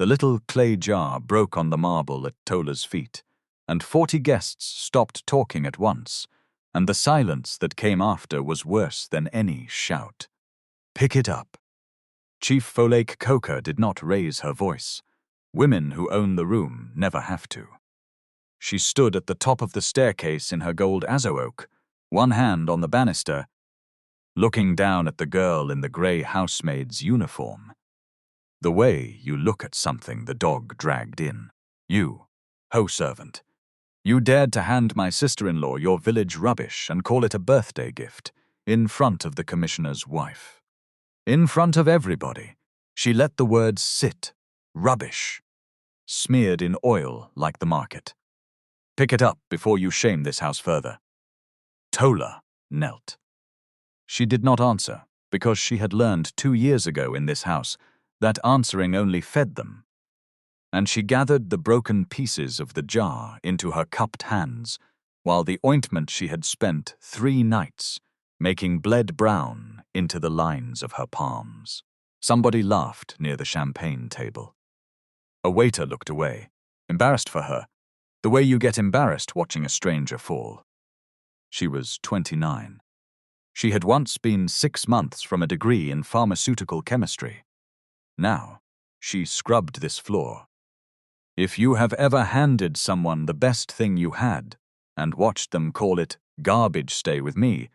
The little clay jar broke on the marble at Tola's feet, and 40 guests stopped talking at once, and the silence that came after was worse than any shout. "Pick it up." Chief Folake Coker did not raise her voice. Women who own the room never have to. She stood at the top of the staircase in her gold azo-oak, one hand on the banister, looking down at the girl in the grey housemaid's uniform. The way you look at something the dog dragged in. You, ho-servant. You dared to hand my sister-in-law your village rubbish and call it a birthday gift, in front of the commissioner's wife. In front of everybody, she let the words sit, rubbish, smeared in oil like the market. Pick it up before you shame this house further. Tola knelt. She did not answer, because she had learned 2 years ago in this house that answering only fed them. And she gathered the broken pieces of the jar into her cupped hands, while the ointment she had spent 3 nights making bled brown into the lines of her palms. Somebody laughed near the champagne table. A waiter looked away, embarrassed for her, the way you get embarrassed watching a stranger fall. She was 29. She had once been 6 months from a degree in pharmaceutical chemistry. Now, she scrubbed this floor. If you have ever handed someone the best thing you had and watched them call it garbage, stay with me,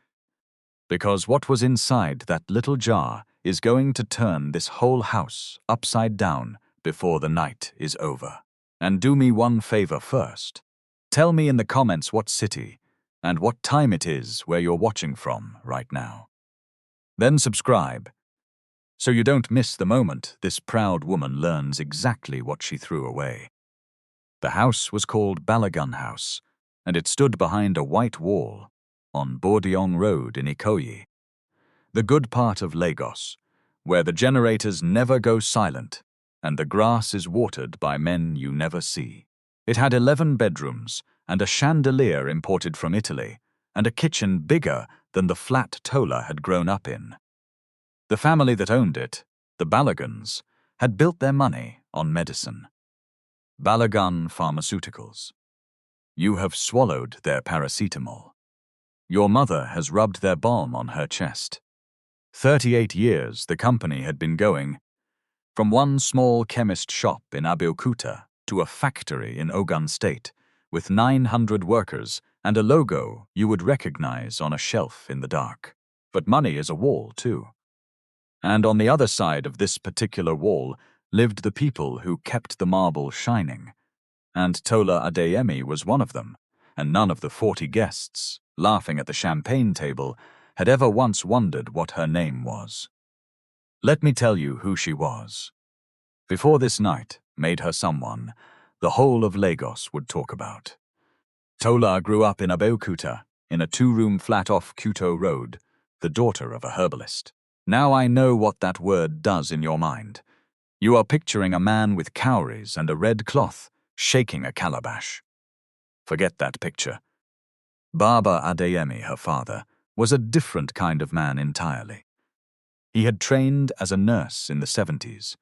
because what was inside that little jar is going to turn this whole house upside down before the night is over. And do me one favor first. Tell me in the comments what city and what time it is where you're watching from right now. Then subscribe, so you don't miss the moment this proud woman learns exactly what she threw away. The house was called Balagun House, and it stood behind a white wall on Bordeong Road in Ikoyi, the good part of Lagos, where the generators never go silent and the grass is watered by men you never see. It had 11 bedrooms and a chandelier imported from Italy, and a kitchen bigger than the flat Tola had grown up in. The family that owned it, the Balagans, had built their money on medicine. Balagun Pharmaceuticals. You have swallowed their paracetamol. Your mother has rubbed their balm on her chest. 38 years the company had been going, from one small chemist shop in Abeokuta to a factory in Ogun State, with 900 workers and a logo you would recognize on a shelf in the dark. But money is a wall, too. And on the other side of this particular wall lived the people who kept the marble shining. And Tola Adeyemi was one of them, and none of the 40 guests, laughing at the champagne table, had ever once wondered what her name was. Let me tell you who she was. Before this night made her someone the whole of Lagos would talk about. Tola grew up in Abeokuta, in a 2-room flat off Kuto Road, the daughter of a herbalist. Now I know what that word does in your mind. You are picturing a man with cowries and a red cloth, shaking a calabash. Forget that picture. Baba Adeyemi, her father, was a different kind of man entirely. He had trained as a nurse in the 70s,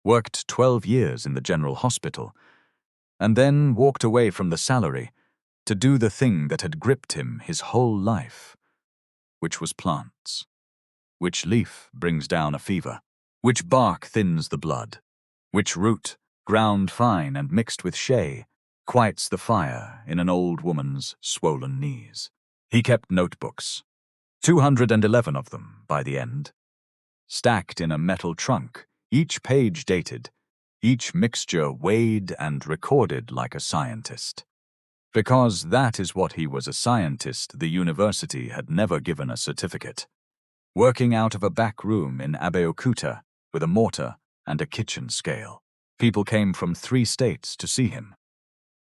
worked 12 years in the general hospital, and then walked away from the salary to do the thing that had gripped him his whole life, which was plants. Which leaf brings down a fever? Which bark thins the blood? Which root, ground fine and mixed with shea, quiets the fire in an old woman's swollen knees? He kept notebooks, 211 of them by the end, stacked in a metal trunk, each page dated, each mixture weighed and recorded like a scientist. Because that is what he was, a scientist. The university had never given a certificate. Working out of a back room in Abeokuta with a mortar and a kitchen scale. People came from 3 states to see him.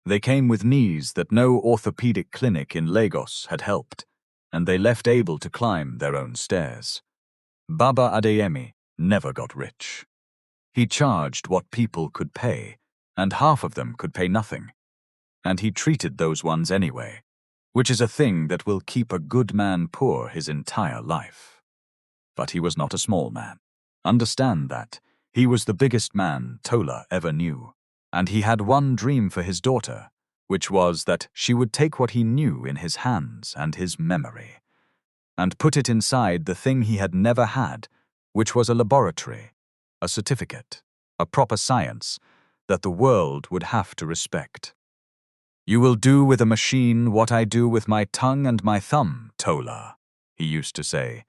They came with knees that no orthopedic clinic in Lagos had helped, and they left able to climb their own stairs. Baba Adeyemi never got rich. He charged what people could pay, and half of them could pay nothing. And he treated those ones anyway, which is a thing that will keep a good man poor his entire life. But he was not a small man. Understand that. He was the biggest man Tola ever knew, and he had one dream for his daughter, which was that she would take what he knew in his hands and his memory, and put it inside the thing he had never had, which was a laboratory, a certificate, a proper science that the world would have to respect. "You will do with a machine what I do with my tongue and my thumb, Tola," he used to say,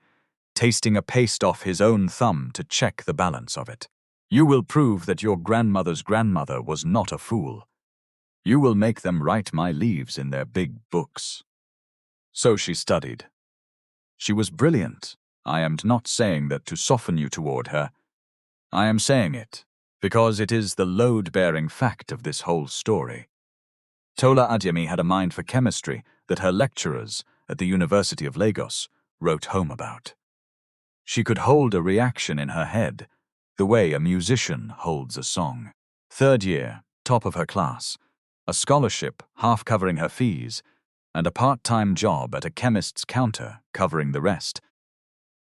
tasting a paste off his own thumb to check the balance of it. "You will prove that your grandmother's grandmother was not a fool. You will make them write my leaves in their big books." So she studied. She was brilliant. I am not saying that to soften you toward her. I am saying it because it is the load-bearing fact of this whole story. Tola Adeyemi had a mind for chemistry that her lecturers at the University of Lagos wrote home about. She could hold a reaction in her head, the way a musician holds a song. 3rd year, top of her class, a scholarship half covering her fees, and a part-time job at a chemist's counter covering the rest.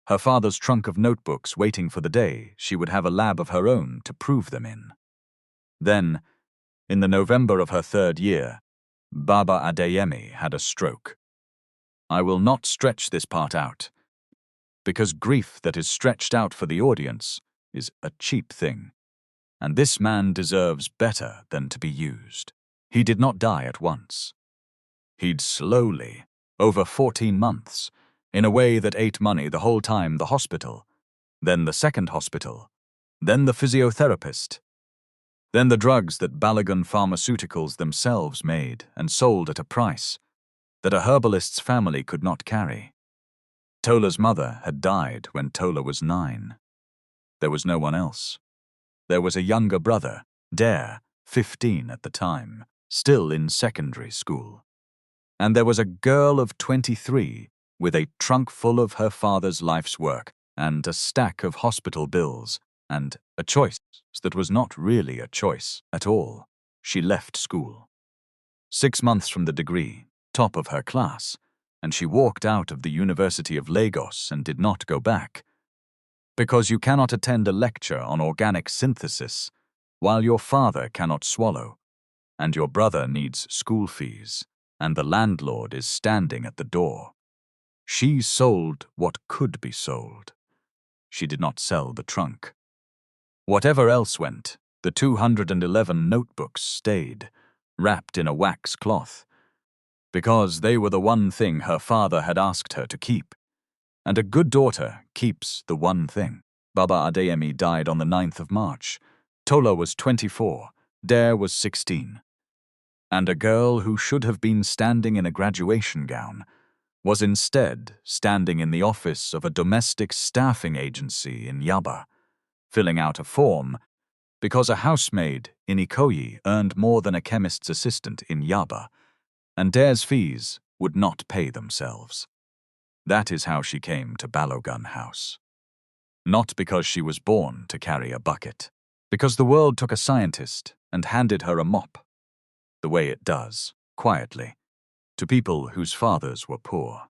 Her father's trunk of notebooks waiting for the day she would have a lab of her own to prove them in. Then, in the November of her 3rd year, Baba Adeyemi had a stroke. I will not stretch this part out, because grief that is stretched out for the audience is a cheap thing, and this man deserves better than to be used. He did not die at once. He'd slowly, over 14 months, in a way that ate money the whole time the hospital, then the second hospital, then the physiotherapist, then the drugs that Balogun Pharmaceuticals themselves made and sold at a price that a herbalist's family could not carry. Tola's mother had died when Tola was 9. There was no one else. There was a younger brother, Dare, 15 at the time, still in secondary school. And there was a girl of 23 with a trunk full of her father's life's work and a stack of hospital bills and a choice that was not really a choice at all. She left school. 6 months from the degree, top of her class, and she walked out of the University of Lagos and did not go back. Because you cannot attend a lecture on organic synthesis while your father cannot swallow, and your brother needs school fees, and the landlord is standing at the door. She sold what could be sold. She did not sell the trunk. Whatever else went, the 211 notebooks stayed, wrapped in a wax cloth, because they were the one thing her father had asked her to keep. And a good daughter keeps the one thing. Baba Adeyemi died on the 9th of March. Tola was 24, Dare was 16. And a girl who should have been standing in a graduation gown was instead standing in the office of a domestic staffing agency in Yaba, filling out a form because a housemaid in Ikoyi earned more than a chemist's assistant in Yaba, and Dare's fees would not pay themselves. That is how she came to Balogun House. Not because she was born to carry a bucket, because the world took a scientist and handed her a mop, the way it does, quietly, to people whose fathers were poor.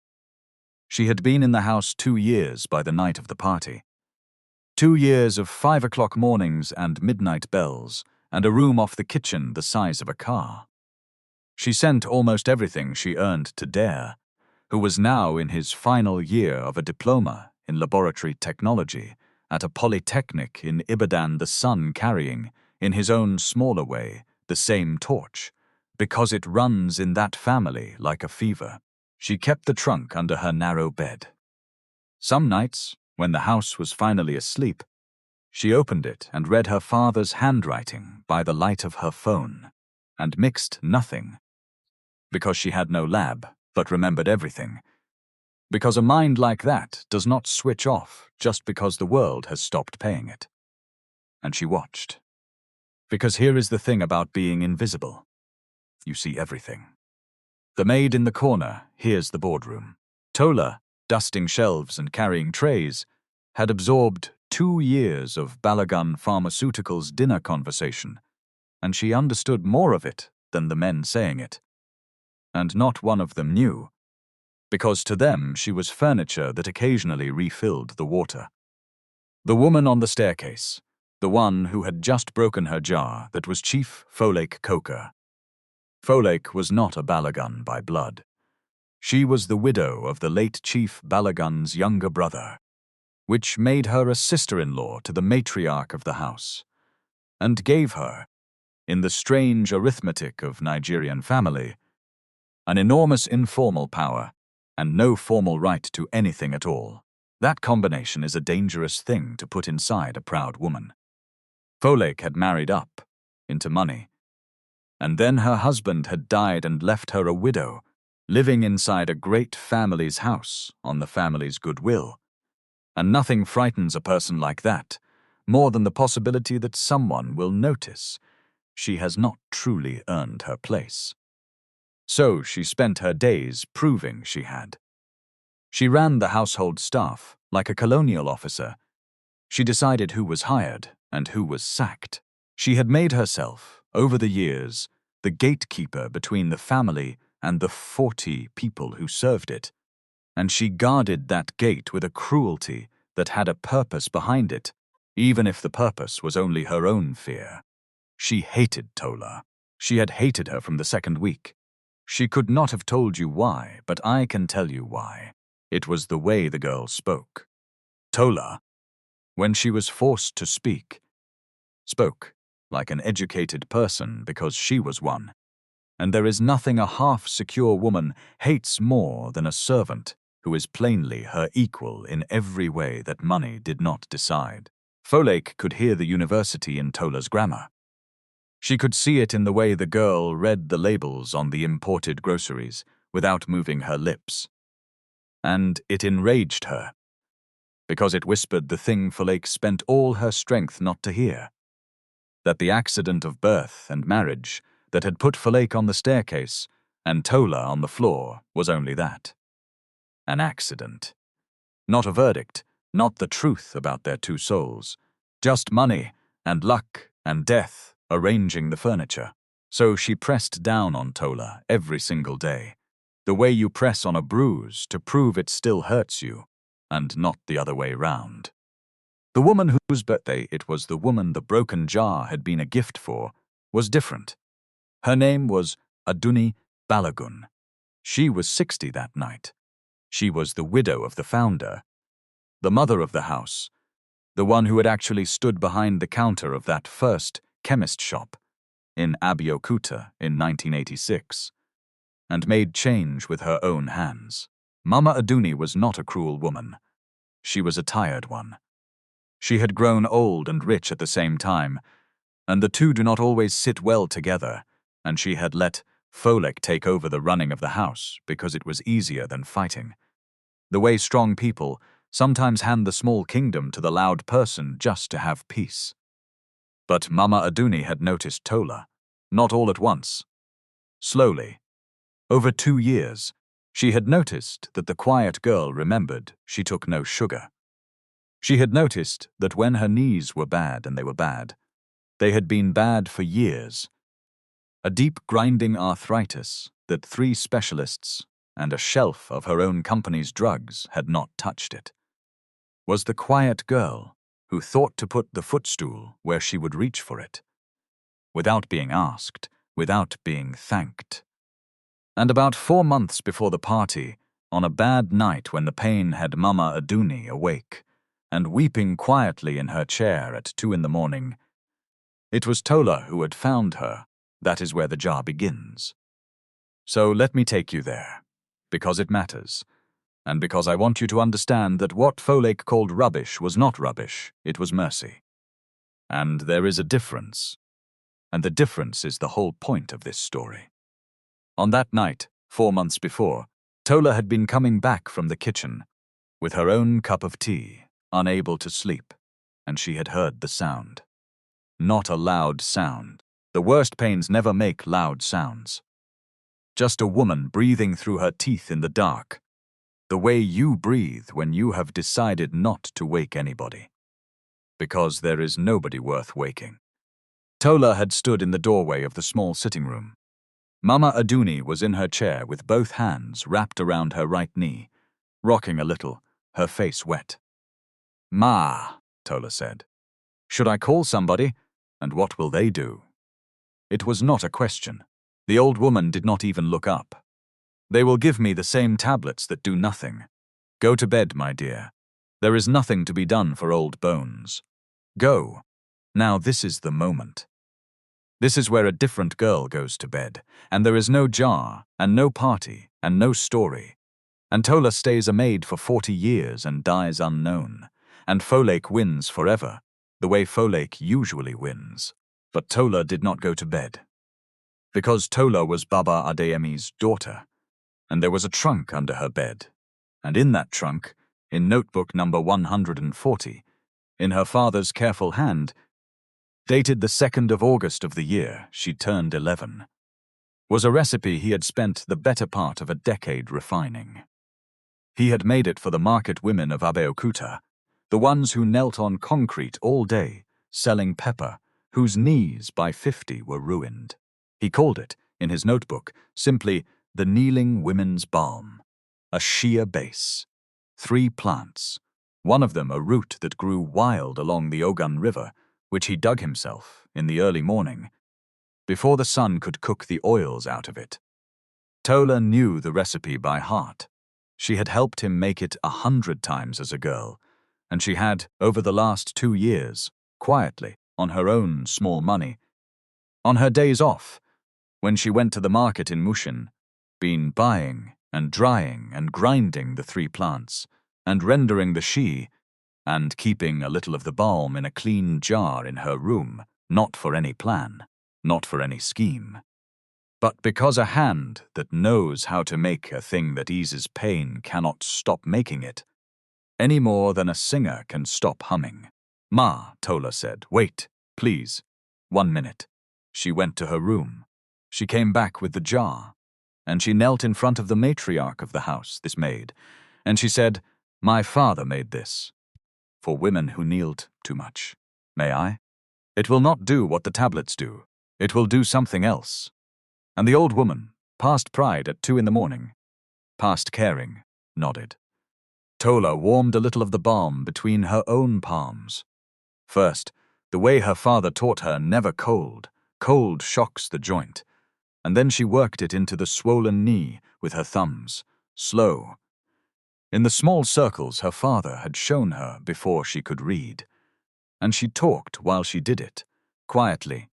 She had been in the house 2 years by the night of the party. 2 years of 5 o'clock mornings and midnight bells, and a room off the kitchen the size of a car. She sent almost everything she earned to Dare, who was now in his final year of a diploma in laboratory technology at a polytechnic in Ibadan, the son carrying, in his own smaller way, the same torch, because it runs in that family like a fever. She kept the trunk under her narrow bed. Some nights, when the house was finally asleep, she opened it and read her father's handwriting by the light of her phone, and mixed nothing, because she had no lab, but remembered everything, because a mind like that does not switch off just because the world has stopped paying it. And she watched. Because here is the thing about being invisible. You see everything. The maid in the corner hears the boardroom. Tola, dusting shelves and carrying trays, had absorbed 2 years of Balogun Pharmaceuticals' dinner conversation, and she understood more of it than the men saying it. And not one of them knew, because to them she was furniture that occasionally refilled the water. The woman on the staircase, the one who had just broken her jar that was Chief Folake Coker. Folake was not a Balagun by blood. She was the widow of the late Chief Balagun's younger brother, which made her a sister-in-law to the matriarch of the house, and gave her, in the strange arithmetic of Nigerian family, an enormous informal power and no formal right to anything at all. That combination is a dangerous thing to put inside a proud woman. Folake had married up into money, and then her husband had died and left her a widow, living inside a great family's house on the family's goodwill. And nothing frightens a person like that more than the possibility that someone will notice she has not truly earned her place. So she spent her days proving she had. She ran the household staff like a colonial officer. She decided who was hired and who was sacked. She had made herself, over the years, the gatekeeper between the family and the 40 people who served it, and she guarded that gate with a cruelty that had a purpose behind it, even if the purpose was only her own fear. She hated Tola. She had hated her from the second week. She could not have told you why, but I can tell you why. It was the way the girl spoke. Tola, when she was forced to speak, spoke like an educated person because she was one. And there is nothing a half-secure woman hates more than a servant who is plainly her equal in every way that money did not decide. Folake could hear the university in Tola's grammar. She could see it in the way the girl read the labels on the imported groceries without moving her lips. And it enraged her, because it whispered the thing Folake spent all her strength not to hear. That the accident of birth and marriage that had put Folake on the staircase and Tola on the floor was only that. An accident. Not a verdict, not the truth about their two souls. Just money and luck and death arranging the furniture. So she pressed down on Tola every single day, the way you press on a bruise to prove it still hurts you, and not the other way round. The woman whose birthday it was the woman the broken jar had been a gift for was different. Her name was Aduni Balagun. She was 60 that night. She was the widow of the founder, the mother of the house, the one who had actually stood behind the counter of that first chemist shop in Abeokuta in 1986, and made change with her own hands. Mama Aduni was not a cruel woman. She was a tired one. She had grown old and rich at the same time, and the two do not always sit well together, and she had let Folake take over the running of the house because it was easier than fighting. The way strong people sometimes hand the small kingdom to the loud person just to have peace. But Mama Aduni had noticed Tola, not all at once. Slowly, over 2 years, she had noticed that the quiet girl remembered she took no sugar. She had noticed that when her knees were bad, and they were bad, they had been bad for years. A deep grinding arthritis that 3 specialists and a shelf of her own company's drugs had not touched it. Was the quiet girl who thought to put the footstool where she would reach for it, without being asked, without being thanked. And about 4 months before the party, on a bad night when the pain had Mama Aduni awake and weeping quietly in her chair at 2 in the morning, it was Tola who had found her. That is where the jar begins. So let me take you there, because it matters, and because I want you to understand that what Folake called rubbish was not rubbish, it was mercy. And there is a difference, and the difference is the whole point of this story. On that night, 4 months before, Tola had been coming back from the kitchen with her own cup of tea, unable to sleep, and she had heard the sound. Not a loud sound. The worst pains never make loud sounds. Just a woman breathing through her teeth in the dark, the way you breathe when you have decided not to wake anybody. Because there is nobody worth waking. Tola had stood in the doorway of the small sitting room. Mama Aduni was in her chair with both hands wrapped around her right knee, rocking a little, her face wet. "Ma," Tola said. Should I call somebody? And what will they do? It was not a question. The old woman did not even look up. They will give me the same tablets that do nothing. Go to bed, my dear. There is nothing to be done for old bones. Go. Now this is the moment. This is where a different girl goes to bed, and there is no jar, and no party, and no story. And Tola stays a maid for 40 years and dies unknown, and Folake wins forever, the way Folake usually wins. But Tola did not go to bed. Because Tola was Baba Adeyemi's daughter, and there was a trunk under her bed, and in that trunk, in notebook number 140, in her father's careful hand, dated the 2nd of August of the year she turned 11, was a recipe he had spent the better part of a decade refining. He had made it for the market women of Abeokuta, the ones who knelt on concrete all day, selling pepper, whose knees by 50 were ruined. He called it, in his notebook, simply the Kneeling Women's Balm, a sheer base, 3 plants, one of them a root that grew wild along the Ogun River, which he dug himself in the early morning, before the sun could cook the oils out of it. Tola knew the recipe by heart. She had helped him make it 100 times as a girl, and she had, over the last 2 years, quietly, on her own small money, on her days off, when she went to the market in Mushin, been buying and drying and grinding the 3 plants, and rendering the she, and keeping a little of the balm in a clean jar in her room, not for any plan, not for any scheme, but because a hand that knows how to make a thing that eases pain cannot stop making it, any more than a singer can stop humming. Ma, Tola said, wait, please. 1 minute. She went to her room. She came back with the jar, and she knelt in front of the matriarch of the house, this maid, and she said, my father made this. For women who kneeled too much. May I? It will not do what the tablets do. It will do something else. And the old woman, past pride at 2 in the morning, past caring, nodded. Tola warmed a little of the balm between her own palms. First, the way her father taught her, never cold. Cold shocks the joint. And then she worked it into the swollen knee with her thumbs, slow, in the small circles her father had shown her before she could read. And she talked while she did it, quietly,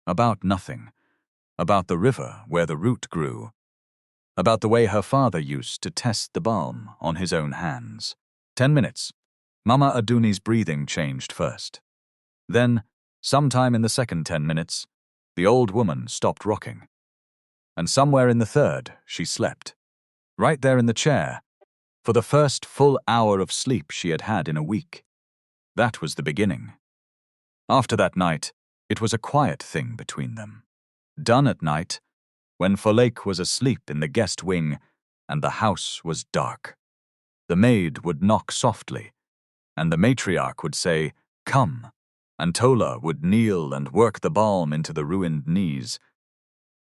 about nothing, about the river where the root grew, about the way her father used to test the balm on his own hands. 10 minutes. Mama Aduni's breathing changed first. Then, sometime in the second 10 minutes, the old woman stopped rocking. And somewhere in the third, she slept. Right there in the chair, for the first full hour of sleep she had had in a week. That was the beginning. After that night, it was a quiet thing between them. Done at night, when Folake was asleep in the guest wing and the house was dark. The maid would knock softly, and the matriarch would say, come, and Tola would kneel and work the balm into the ruined knees,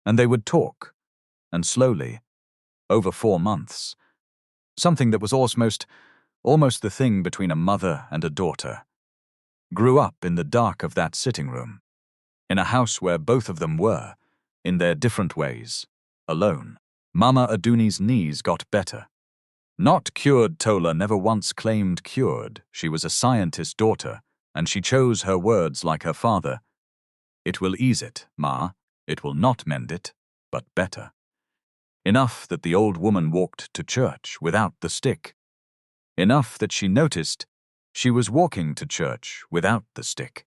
and they would talk, and slowly, over 4 months, something that was almost the thing between a mother and a daughter, grew up in the dark of that sitting room, in a house where both of them were, in their different ways, alone. Mama Aduni's knees got better. Not cured, Tola never once claimed cured. She was a scientist's daughter, and she chose her words like her father. It will ease it, Ma. It will not mend it, but better. Enough that the old woman walked to church without the stick. Enough that she noticed she was walking to church without the stick.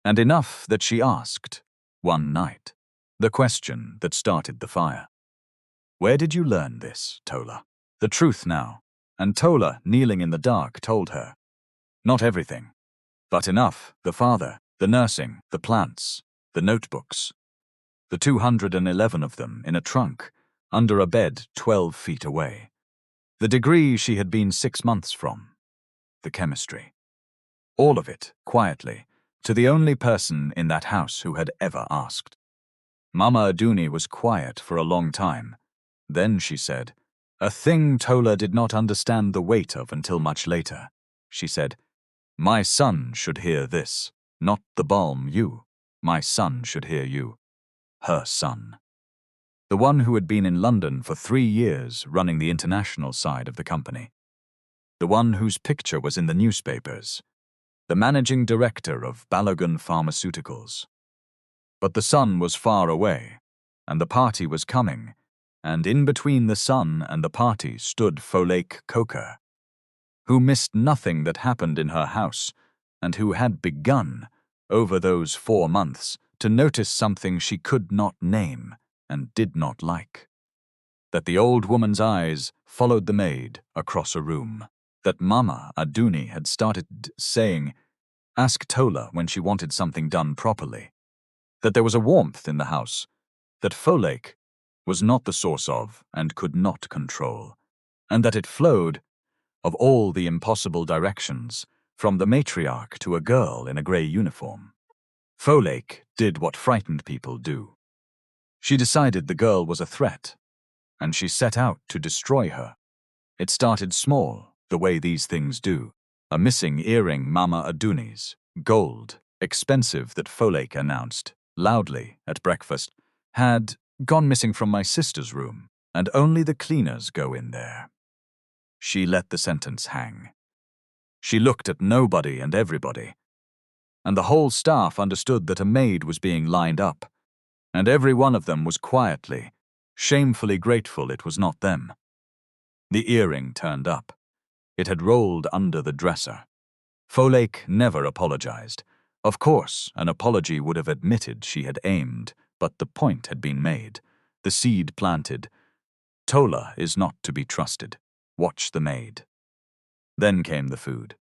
And enough that she asked, one night, the question that started the fire. Where did you learn this, Tola? The truth now. And Tola, kneeling in the dark, told her. Not everything, but enough, the father, the nursing, the plants, the notebooks. The 211 of them in a trunk, under a bed 12 feet away. The degree she had been 6 months from. The chemistry. All of it, quietly, to the only person in that house who had ever asked. Mama Aduni was quiet for a long time. Then she said, a thing Tola did not understand the weight of until much later. She said, my son should hear this. Not the balm, you. My son should hear you. Her son. The one who had been in London for 3 years running the international side of the company. The one whose picture was in the newspapers. The managing director of Balogun Pharmaceuticals. But the son was far away, and the party was coming, and in between the son and the party stood Folake Coker, who missed nothing that happened in her house, and who had begun, over those 4 months, to notice something she could not name and did not like. That the old woman's eyes followed the maid across a room. That Mama Aduni had started saying, "Ask Tola when she wanted something done properly." That there was a warmth in the house that Folake was not the source of and could not control, and that it flowed, of all the impossible directions, from the matriarch to a girl in a grey uniform. Folake did what frightened people do. She decided the girl was a threat, and she set out to destroy her. It started small, the way these things do. A missing earring Mama Aduni's, gold, expensive, that Folake announced, loudly, at breakfast, had gone missing from my sister's room, and only the cleaners go in there. She let the sentence hang. She looked at nobody and everybody, and the whole staff understood that a maid was being lined up, and every one of them was quietly, shamefully grateful it was not them. The earring turned up. It had rolled under the dresser. Folake never apologized. Of course, an apology would have admitted she had aimed, but the point had been made, the seed planted. Tola is not to be trusted. Watch the maid. Then came the food.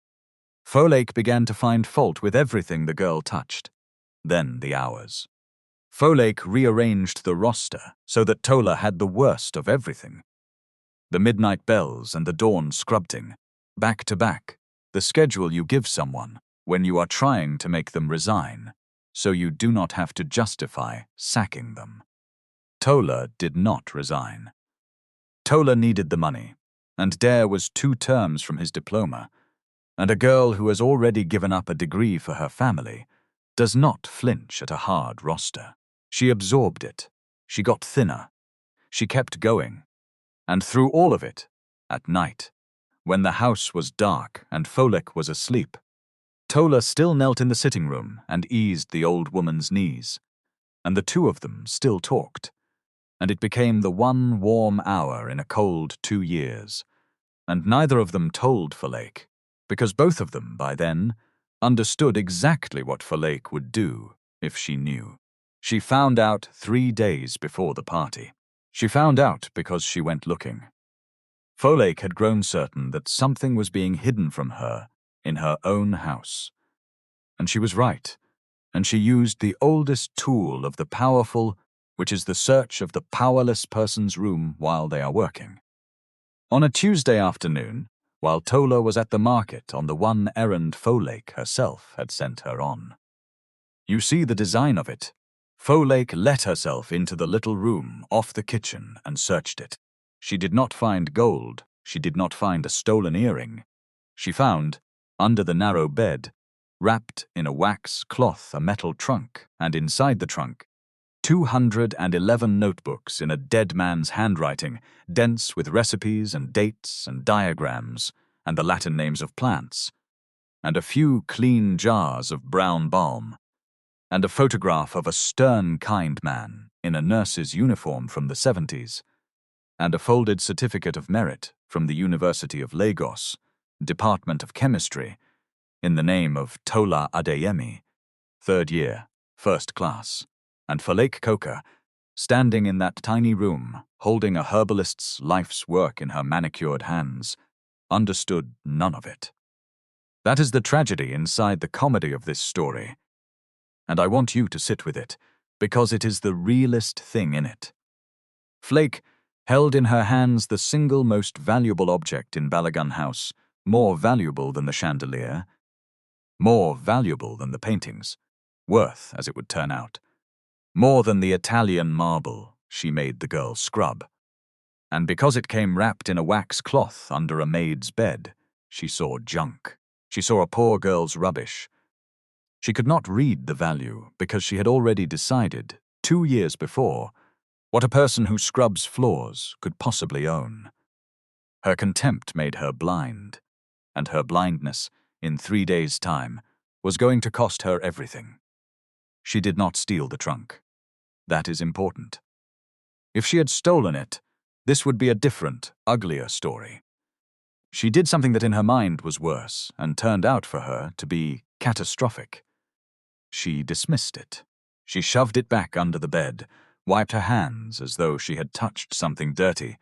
Folake began to find fault with everything the girl touched. Then the hours. Folake rearranged the roster so that Tola had the worst of everything. The midnight bells and the dawn scrubbing, back to back, the schedule you give someone when you are trying to make them resign, so you do not have to justify sacking them. Tola did not resign. Tola needed the money, and Dare was 2 terms from his diploma, and a girl who has already given up a degree for her family does not flinch at a hard roster. She absorbed it. She got thinner. She kept going. And through all of it, at night, when the house was dark and Folake was asleep, Tola still knelt in the sitting room and eased the old woman's knees, and the 2 of them still talked, and it became the one warm hour in a cold 2 years, and neither of them told Folake, because both of them, by then, understood exactly what Folake would do if she knew. She found out 3 days before the party. She found out because she went looking. Folake had grown certain that something was being hidden from her in her own house. And she was right, and she used the oldest tool of the powerful, which is the search of the powerless person's room while they are working. On a Tuesday afternoon, while Tola was at the market on the one errand Folake herself had sent her on. You see the design of it. Folake let herself into the little room off the kitchen and searched it. She did not find gold. She did not find a stolen earring. She found, under the narrow bed, wrapped in a wax cloth, a metal trunk, and inside the trunk, 211 notebooks in a dead man's handwriting, dense with recipes and dates and diagrams and the Latin names of plants, and a few clean jars of brown balm, and a photograph of a stern, kind man in a nurse's uniform from the 70s, and a folded certificate of merit from the University of Lagos, Department of Chemistry, in the name of Tola Adeyemi, 3rd year, 1st class, and Folake Coker, standing in that tiny room, holding a herbalist's life's work in her manicured hands, understood none of it. That is the tragedy inside the comedy of this story, and I want you to sit with it, because it is the realest thing in it. Flake held in her hands the single most valuable object in Balogun House, more valuable than the chandelier, more valuable than the paintings, worth, as it would turn out, more than the Italian marble she made the girl scrub. And because it came wrapped in a wax cloth under a maid's bed, she saw junk. She saw a poor girl's rubbish. She could not read the value because she had already decided, 2 years before, what a person who scrubs floors could possibly own. Her contempt made her blind, and her blindness, in 3 days' time, was going to cost her everything. She did not steal the trunk. That is important. If she had stolen it, this would be a different, uglier story. She did something that in her mind was worse and turned out for her to be catastrophic. She dismissed it. She shoved it back under the bed, wiped her hands as though she had touched something dirty,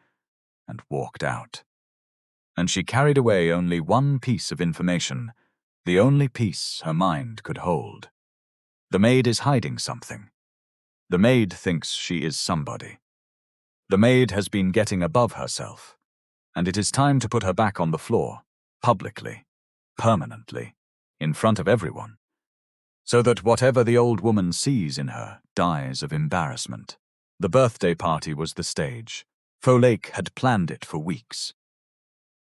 and walked out. And she carried away only one piece of information, the only piece her mind could hold. The maid is hiding something. The maid thinks she is somebody. The maid has been getting above herself, and it is time to put her back on the floor, publicly, permanently, in front of everyone, so that whatever the old woman sees in her dies of embarrassment. The birthday party was the stage. Folake had planned it for weeks.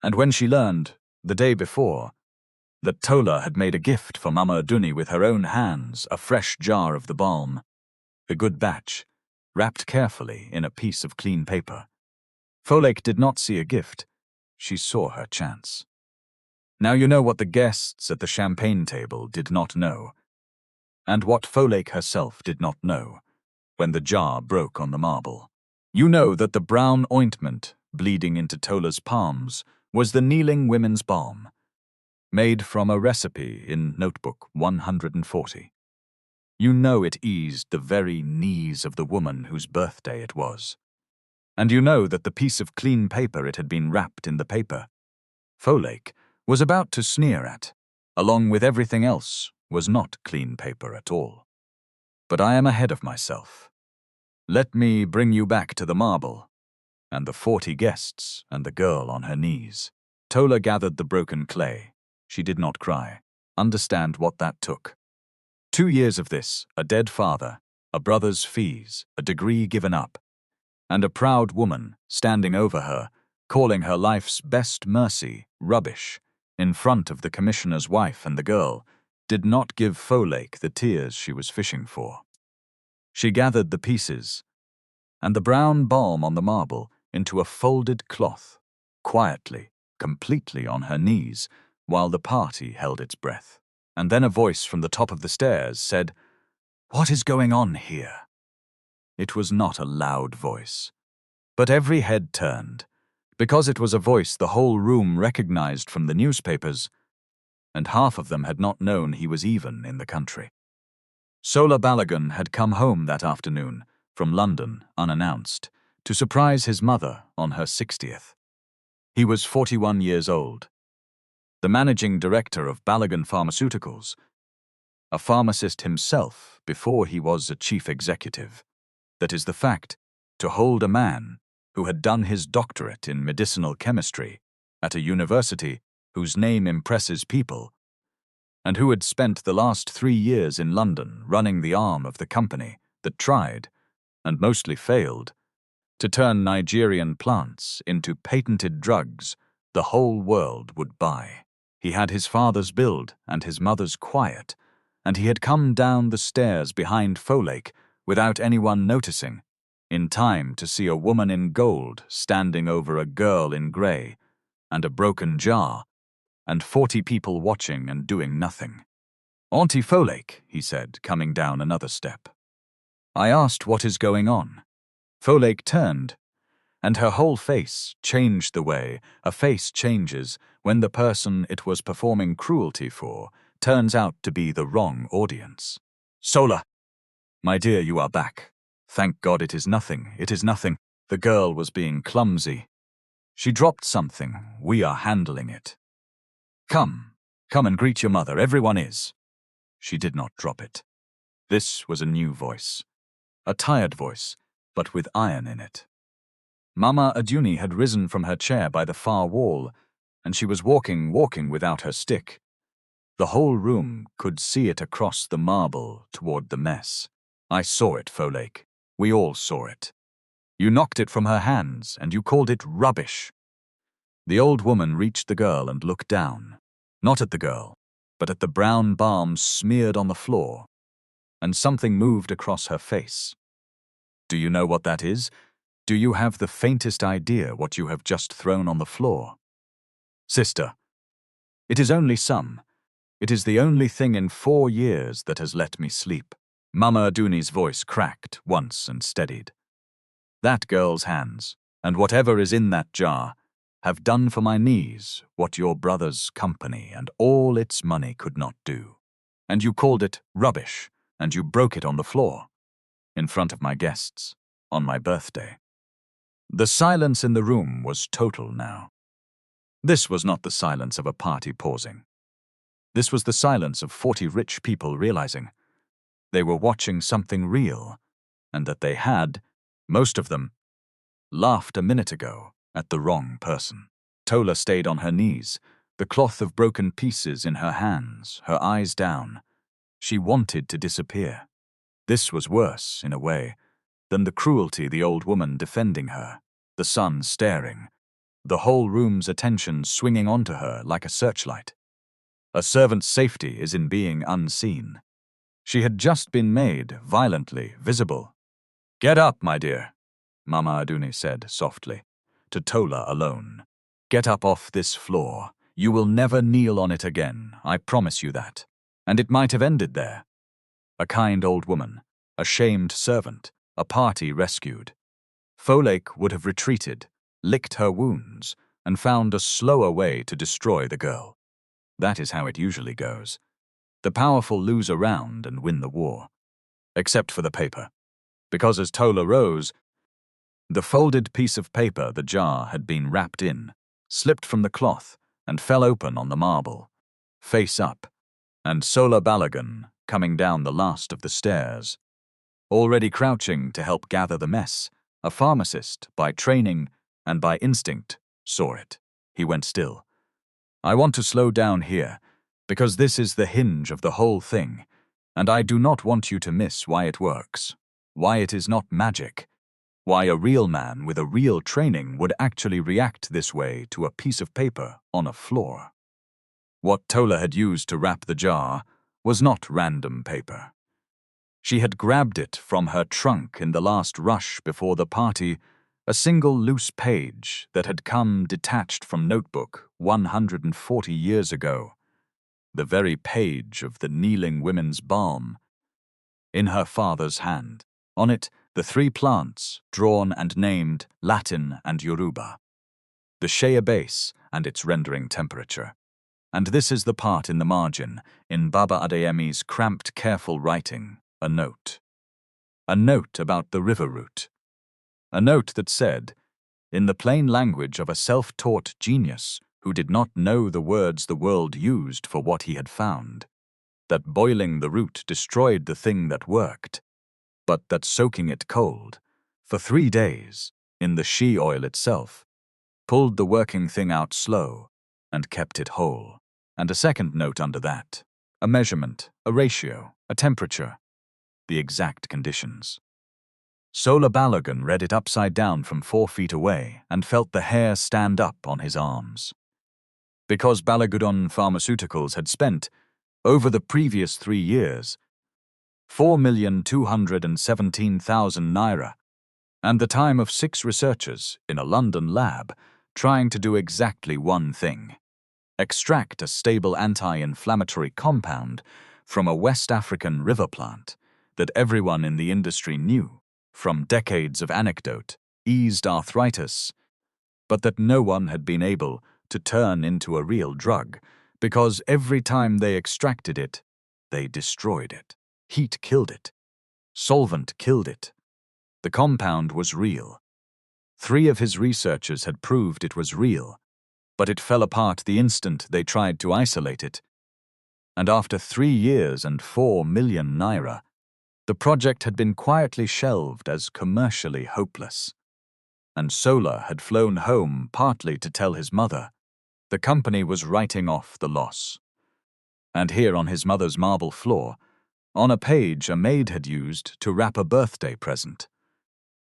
And when she learned, the day before, that Tola had made a gift for Mama Duni with her own hands, a fresh jar of the balm, the good batch, wrapped carefully in a piece of clean paper, Folake did not see a gift. She saw her chance. Now you know what the guests at the champagne table did not know, and what Folake herself did not know, when the jar broke on the marble. You know that the brown ointment bleeding into Tola's palms was the kneeling women's balm, made from a recipe in Notebook 140. You know it eased the very knees of the woman whose birthday it was. And you know that the piece of clean paper it had been wrapped in the paper Folake was about to sneer at, along with everything else, was not clean paper at all. But I am ahead of myself. Let me bring you back to the marble, and the 40 guests, and the girl on her knees. Tola gathered the broken clay. She did not cry. Understand what that took. 2 years of this, a dead father, a brother's fees, a degree given up, and a proud woman standing over her, calling her life's best mercy rubbish, in front of the commissioner's wife and the girl, did not give Folake the tears she was fishing for. She gathered the pieces, and the brown balm on the marble, into a folded cloth, quietly, completely on her knees, while the party held its breath. And then a voice from the top of the stairs said, "What is going on here?" It was not a loud voice, but every head turned, because it was a voice the whole room recognized from the newspapers, and half of them had not known he was even in the country. Sola Balagan had come home that afternoon, from London, unannounced, to surprise his mother on her 60th. He was 41 years old, the managing director of Balagan Pharmaceuticals, a pharmacist himself before he was a chief executive. That is the fact, to hold a man who had done his doctorate in medicinal chemistry at a university whose name impresses people, and who had spent the last 3 years in London running the arm of the company that tried, and mostly failed, to turn Nigerian plants into patented drugs the whole world would buy. He had his father's build and his mother's quiet, and he had come down the stairs behind Folake without anyone noticing, in time to see a woman in gold standing over a girl in grey, and a broken jar, and 40 people watching and doing nothing. "Auntie Folake," he said, coming down another step. I asked what is going on. Folake turned, and her whole face changed the way a face changes when the person it was performing cruelty for turns out to be the wrong audience. "Sola! My dear, you are back. Thank God it is nothing, it is nothing." The girl was being clumsy. She dropped something. "We are handling it. Come and greet your mother, everyone is." She did not drop it. This was a new voice. A tired voice, but with iron in it. Mama Aduni had risen from her chair by the far wall, and she was walking without her stick. The whole room could see it across the marble toward the mess. "I saw it, Folake. We all saw it. You knocked it from her hands, and you called it rubbish." The old woman reached the girl and looked down. Not at the girl, but at the brown balm smeared on the floor, and something moved across her face. Do you know what that is? Do you have the faintest idea what you have just thrown on the floor? Sister, it is only some. It is the only thing in 4 years that has let me sleep. Mama Aduni's voice cracked once and steadied. That girl's hands, and whatever is in that jar, have done for my knees what your brother's company and all its money could not do. And you called it rubbish, and you broke it on the floor, in front of my guests, on my birthday. The silence in the room was total now. This was not the silence of a party pausing. This was the silence of 40 rich people realizing they were watching something real, and that they had, most of them, laughed a minute ago at the wrong person. Tola stayed on her knees, the cloth of broken pieces in her hands, her eyes down. She wanted to disappear. This was worse, in a way, than the cruelty the old woman defending her, the son staring, the whole room's attention swinging onto her like a searchlight. A servant's safety is in being unseen. She had just been made violently visible. "Get up, my dear," Mama Aduni said softly, to Tola alone. "Get up off this floor. You will never kneel on it again, I promise you that." And it might have ended there. A kind old woman, a shamed servant, a party rescued. Folake would have retreated, licked her wounds, and found a slower way to destroy the girl. That is how it usually goes. The powerful lose a round and win the war. Except for the paper. Because as Tola rose, the folded piece of paper the jar had been wrapped in slipped from the cloth and fell open on the marble, face up, and Sola Balagan coming down the last of the stairs. Already crouching to help gather the mess, a pharmacist, by training and by instinct, saw it. He went still. "I want to slow down here, because this is the hinge of the whole thing, and I do not want you to miss why it works, why it is not magic, why a real man with a real training would actually react this way to a piece of paper on a floor." What Tola had used to wrap the jar was not random paper. She had grabbed it from her trunk in the last rush before the party, a single loose page that had come detached from notebook 140 years ago, the very page of the kneeling women's balm, in her father's hand. On it, the 3 plants, drawn and named Latin and Yoruba, the shea base and its rendering temperature. And this is the part in the margin, in Baba Adeyemi's cramped, careful writing, a note. A note about the river route. A note that said, in the plain language of a self-taught genius who did not know the words the world used for what he had found, that boiling the root destroyed the thing that worked, but that soaking it cold, for 3 days, in the shea oil itself, pulled the working thing out slow and kept it whole. And a second note under that, a measurement, a ratio, a temperature, the exact conditions. Sola Balagan read it upside down from 4 feet away and felt the hair stand up on his arms. Because Balagudon Pharmaceuticals had spent, over the previous 3 years, 4,217,000 naira, and the time of 6 researchers in a London lab trying to do exactly one thing: extract a stable anti-inflammatory compound from a West African river plant that everyone in the industry knew, from decades of anecdote, eased arthritis, but that no one had been able to turn into a real drug, because every time they extracted it, they destroyed it. Heat killed it. Solvent killed it. The compound was real. 3 of his researchers had proved it was real, but it fell apart the instant they tried to isolate it. And after 3 years and 4 million naira, the project had been quietly shelved as commercially hopeless. And Sola had flown home partly to tell his mother the company was writing off the loss. And here on his mother's marble floor, on a page a maid had used to wrap a birthday present,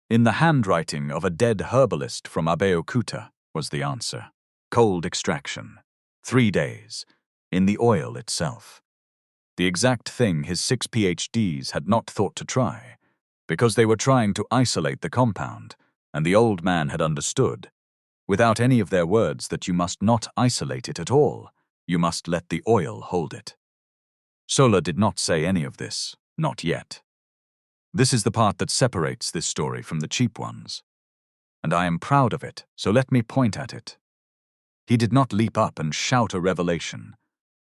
in the handwriting of a dead herbalist from Abeokuta, was the answer. Cold extraction. 3 days. in the oil itself. The exact thing his 6 PhDs had not thought to try, because they were trying to isolate the compound, and the old man had understood, without any of their words, that you must not isolate it at all. You must let the oil hold it. Sola did not say any of this, not yet. This is the part that separates this story from the cheap ones. And I am proud of it, so let me point at it. He did not leap up and shout a revelation,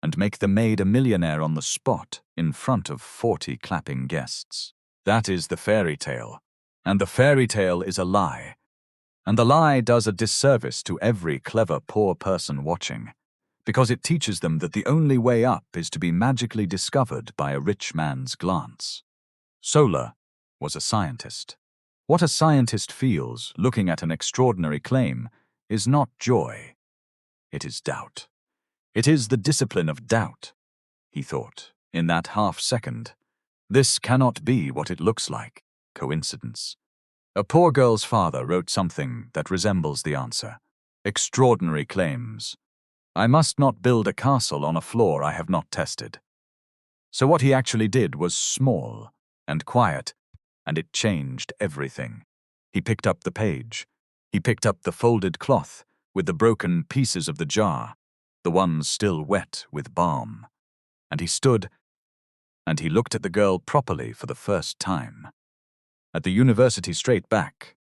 and make the maid a millionaire on the spot in front of 40 clapping guests. That is the fairy tale, and the fairy tale is a lie, and the lie does a disservice to every clever poor person watching, because it teaches them that the only way up is to be magically discovered by a rich man's glance. Sola was a scientist. What a scientist feels looking at an extraordinary claim is not joy. It is doubt. It is the discipline of doubt, he thought, in that half-second. This cannot be what it looks like. Coincidence. A poor girl's father wrote something that resembles the answer. Extraordinary claims. I must not build a castle on a floor I have not tested. So what he actually did was small and quiet, and it changed everything. He picked up the page. He picked up the folded cloth with the broken pieces of the jar, the ones still wet with balm. And he stood, and he looked at the girl properly for the first time. At the university straight back,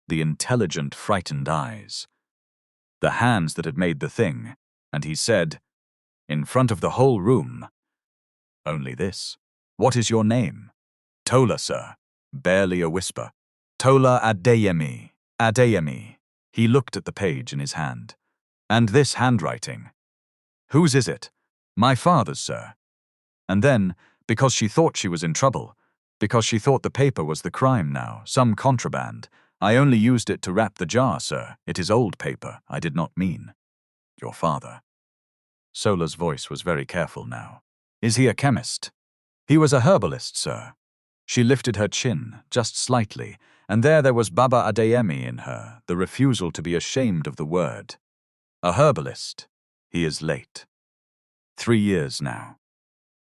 the intelligent, frightened eyes, the hands that had made the thing, and he said, in front of the whole room, only this. What is your name? Tola, sir. Barely a whisper. Tola Adeyemi. Adeyemi. He looked at the page in his hand. And this handwriting. Whose is it? My father's, sir. And then, because she thought she was in trouble, because she thought the paper was the crime now, some contraband, I only used it to wrap the jar, sir. It is old paper. I did not mean. Your father. Sola's voice was very careful now. Is he a chemist? He was a herbalist, sir. She lifted her chin, just slightly, and there was Baba Adeyemi in her, the refusal to be ashamed of the word. A herbalist. He is late. 3 years now.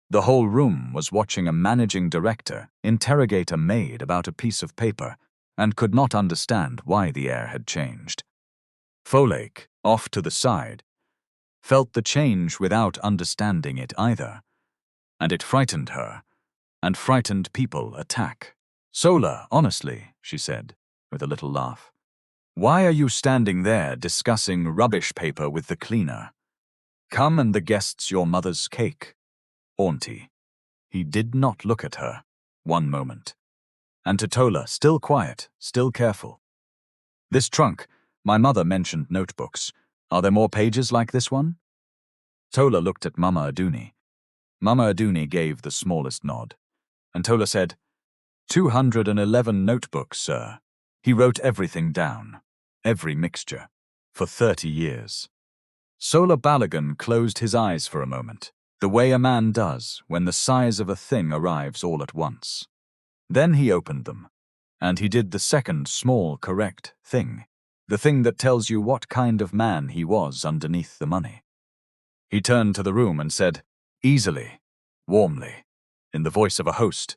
The whole room was watching a managing director interrogate a maid about a piece of paper, and could not understand why the air had changed. Folake, off to the side, felt the change without understanding it either, and it frightened her, and frightened people attack. Sola, honestly, she said, with a little laugh. Why are you standing there discussing rubbish paper with the cleaner? Come and the guests your mother's cake. Auntie. He did not look at her, one moment. And to Tola, still quiet, still careful. This trunk, my mother mentioned notebooks. Are there more pages like this one? Tola looked at Mama Aduni. Mama Aduni gave the smallest nod, and Tola said, 211 notebooks, sir. He wrote everything down, every mixture, for 30 years. Sola Balagan closed his eyes for a moment, the way a man does when the size of a thing arrives all at once. Then he opened them, and he did the second small correct thing, the thing that tells you what kind of man he was underneath the money. He turned to the room and said, easily, warmly, in the voice of a host,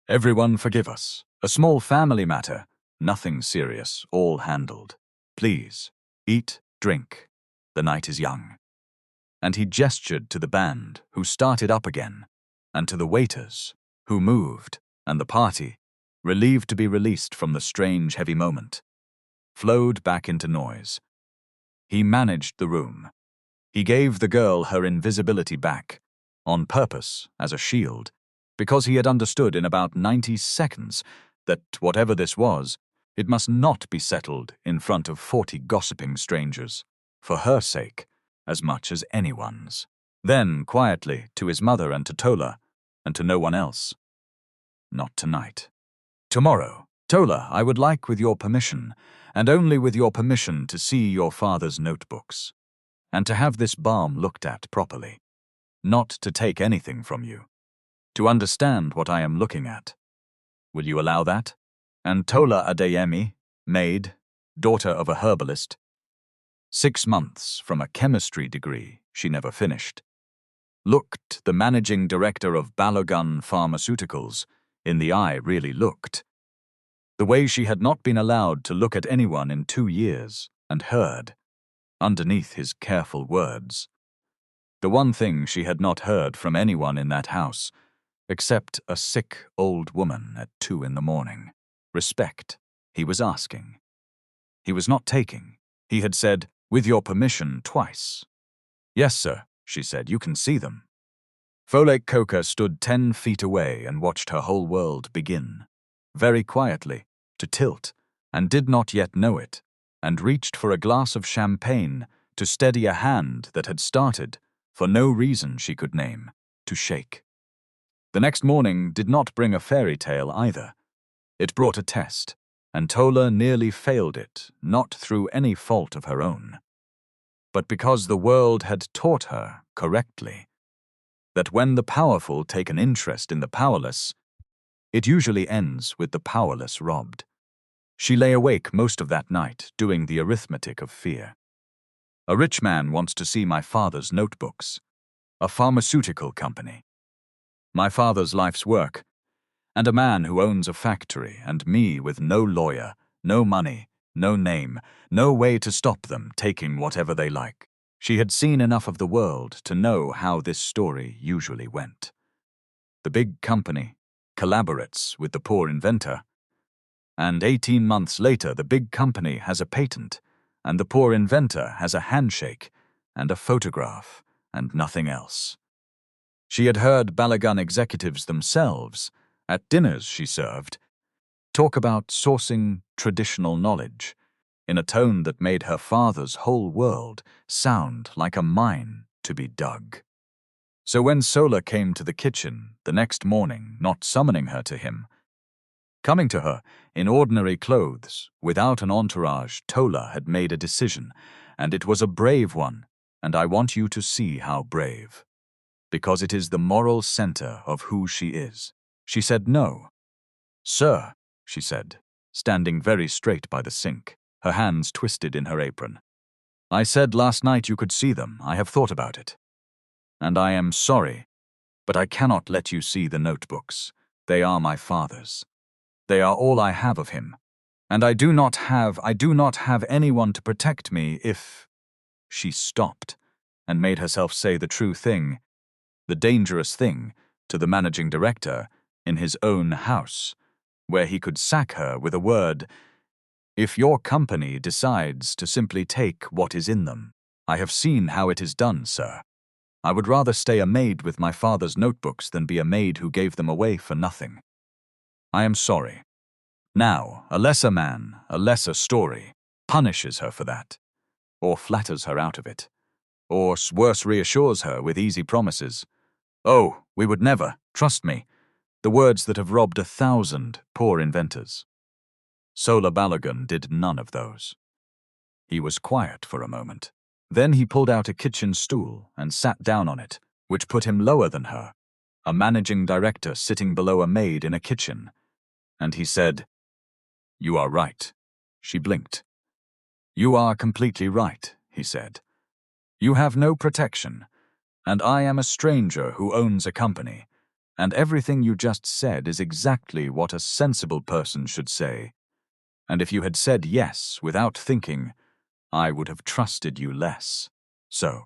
everyone forgive us. A small family matter, nothing serious, all handled. Please, eat, drink. The night is young. And he gestured to the band, who started up again, and to the waiters, who moved, and the party, relieved to be released from the strange heavy moment, flowed back into noise. He managed the room. He gave the girl her invisibility back, on purpose, as a shield, because he had understood in about 90 seconds that whatever this was, it must not be settled in front of 40 gossiping strangers, for her sake, as much as anyone's. Then, quietly, to his mother and to Tola, and to no one else. Not tonight. Tomorrow, Tola, I would like, with your permission, and only with your permission, to see your father's notebooks, and to have this balm looked at properly. Not to take anything from you. To understand what I am looking at. Will you allow that? And Tola Adeyemi, maid, daughter of a herbalist, 6 months from a chemistry degree she never finished, looked the managing director of Balogun Pharmaceuticals in the eye, really looked. The way she had not been allowed to look at anyone in 2 years, and heard, underneath his careful words. The one thing she had not heard from anyone in that house, except a sick old woman at 2 in the morning. Respect, he was asking. He was not taking. He had said, "With your permission," twice. "Yes, sir," she said, "you can see them." Folake Coker stood 10 feet away and watched her whole world begin, very quietly, to tilt, and did not yet know it, and reached for a glass of champagne to steady a hand that had started, for no reason she could name, to shake. The next morning did not bring a fairy tale either. It brought a test, and Tola nearly failed it, not through any fault of her own, but because the world had taught her correctly that when the powerful take an interest in the powerless, it usually ends with the powerless robbed. She lay awake most of that night doing the arithmetic of fear. A rich man wants to see my father's notebooks. A pharmaceutical company. My father's life's work. And a man who owns a factory, and me with no lawyer, no money, no name, no way to stop them taking whatever they like. She had seen enough of the world to know how this story usually went. The big company collaborates with the poor inventor, and 18 months later the big company has a patent, and the poor inventor has a handshake and a photograph and nothing else. She had heard Balagun executives themselves, at dinners she served, talk about sourcing traditional knowledge, in a tone that made her father's whole world sound like a mine to be dug. So when Sola came to the kitchen the next morning, not summoning her to him, coming to her in ordinary clothes, without an entourage, Tola had made a decision, and it was a brave one, and I want you to see how brave. Because it is the moral center of who she is. She said no. "Sir," she said, standing very straight by the sink, her hands twisted in her apron. "I said last night you could see them. I have thought about it. And I am sorry, but I cannot let you see the notebooks. They are my father's. They are all I have of him. And I do not have anyone to protect me if—" She stopped and made herself say the true thing, the dangerous thing, to the managing director in his own house, where he could sack her with a word. "If your company decides to simply take what is in them, I have seen how it is done, sir. I would rather stay a maid with my father's notebooks than be a maid who gave them away for nothing. I am sorry. Now, a lesser man, a lesser story, punishes her for that, or flatters her out of it, or worse, reassures her with easy promises. Oh, we would never, trust me, the words that have robbed 1,000 poor inventors." Sola Balagun did none of those. He was quiet for a moment. Then he pulled out a kitchen stool and sat down on it, which put him lower than her, a managing director sitting below a maid in a kitchen. And he said, "You are right." She blinked. "You are completely right," he said. "You have no protection, and I am a stranger who owns a company, and everything you just said is exactly what a sensible person should say. And if you had said yes without thinking, I would have trusted you less. So,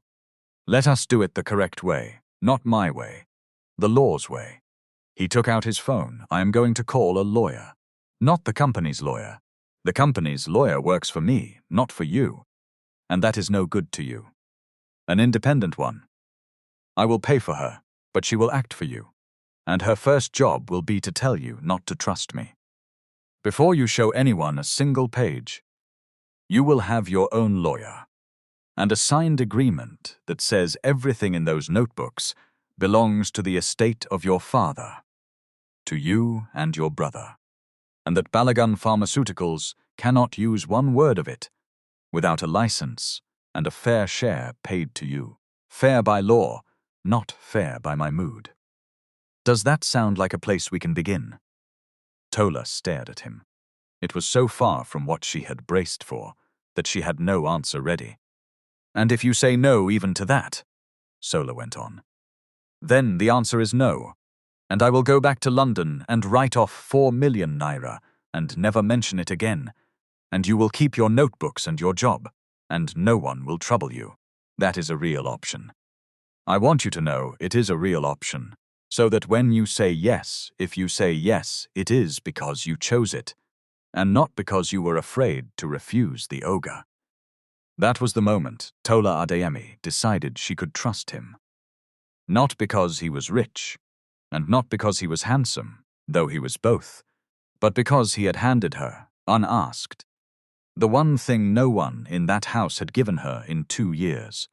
let us do it the correct way, not my way, the law's way." He took out his phone. "I am going to call a lawyer. Not the company's lawyer. The company's lawyer works for me, not for you. And that is no good to you. An independent one. I will pay for her, but she will act for you. And her first job will be to tell you not to trust me. Before you show anyone a single page, you will have your own lawyer, and a signed agreement that says everything in those notebooks belongs to the estate of your father, to you and your brother, and that Balagun Pharmaceuticals cannot use one word of it without a license and a fair share paid to you. Fair by law, not fair by my mood. Does that sound like a place we can begin?" Tola stared at him. It was so far from what she had braced for that she had no answer ready. "And if you say no even to that," Sola went on, then the answer is no. And I will go back to London and write off 4 million naira and never mention it again. And you will keep your notebooks and your job, and no one will trouble you. That is a real option. I want you to know it is a real option, so that when you say yes, if you say yes, it is because you chose it, and not because you were afraid to refuse the ogre. That was the moment Tola Adeyemi decided she could trust him. Not because he was rich, and not because he was handsome, though he was both, but because he had handed her, unasked, the one thing no one in that house had given her in 2 years: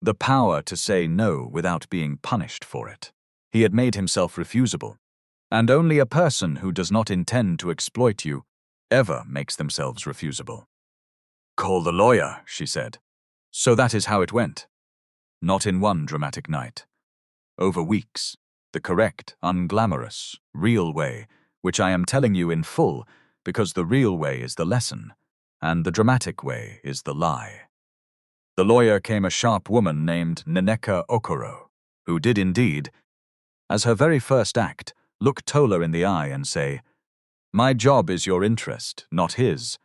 the power to say no without being punished for it. He had made himself refusable, and only a person who does not intend to exploit you ever makes themselves refusable. "Call the lawyer," she said. So that is how it went. Not in one dramatic night. Over weeks, the correct, unglamorous, real way, which I am telling you in full because the real way is the lesson, and the dramatic way is the lie. The lawyer came a sharp woman named Nneka Okoro, who did indeed, as her very first act, look Tola in the eye and say, "My job is your interest, not his,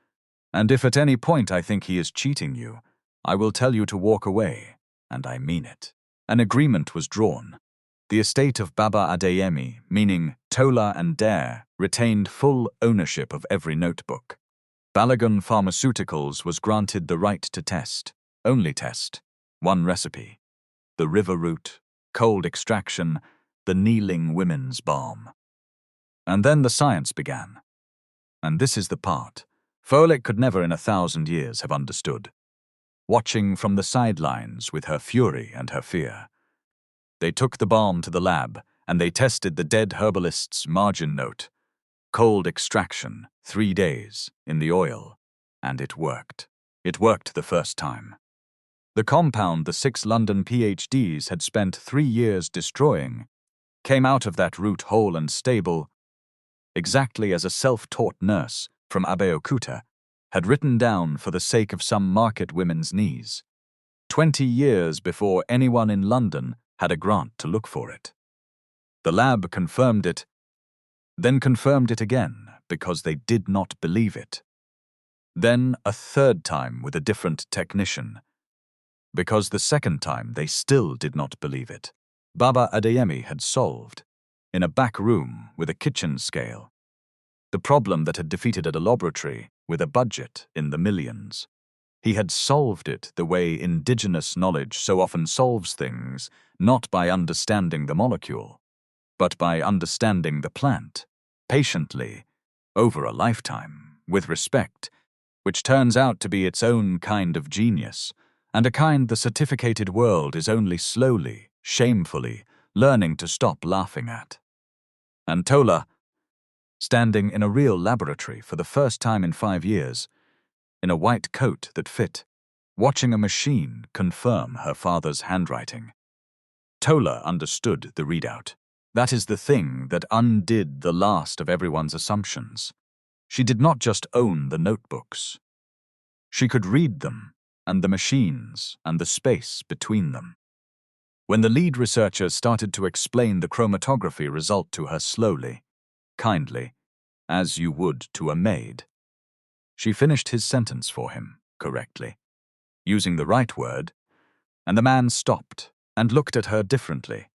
and if at any point I think he is cheating you, I will tell you to walk away, and I mean it." An agreement was drawn. The estate of Baba Adeyemi, meaning Tola and Dare, retained full ownership of every notebook. Balagan Pharmaceuticals was granted the right to test, only test, one recipe: the river root, cold extraction, the kneeling women's balm. And then the science began. And this is the part Folek could never in 1,000 years have understood. Watching from the sidelines with her fury and her fear. They took the balm to the lab, and they tested the dead herbalist's margin note. Cold extraction, 3 days, in the oil. And it worked. It worked the first time. The compound the 6 London PhDs had spent 3 years destroying came out of that root whole and stable, exactly as a self-taught nurse from Abeokuta had written down for the sake of some market women's knees, 20 years before anyone in London had a grant to look for it. The lab confirmed it, then confirmed it again because they did not believe it. Then a third time with a different technician, because the second time they still did not believe it. Baba Adeyemi had solved, in a back room with a kitchen scale, the problem that had defeated at a laboratory with a budget in the millions. He had solved it the way indigenous knowledge so often solves things, not by understanding the molecule, but by understanding the plant, patiently, over a lifetime, with respect, which turns out to be its own kind of genius, and a kind the certificated world is only slowly, shamefully, learning to stop laughing at. And Tola, standing in a real laboratory for the first time in 5 years, in a white coat that fit, watching a machine confirm her father's handwriting. Tola understood the readout. That is the thing that undid the last of everyone's assumptions. She did not just own the notebooks. She could read them, and the machines, and the space between them. When the lead researcher started to explain the chromatography result to her slowly, kindly, as you would to a maid, she finished his sentence for him correctly, using the right word, and the man stopped and looked at her differently.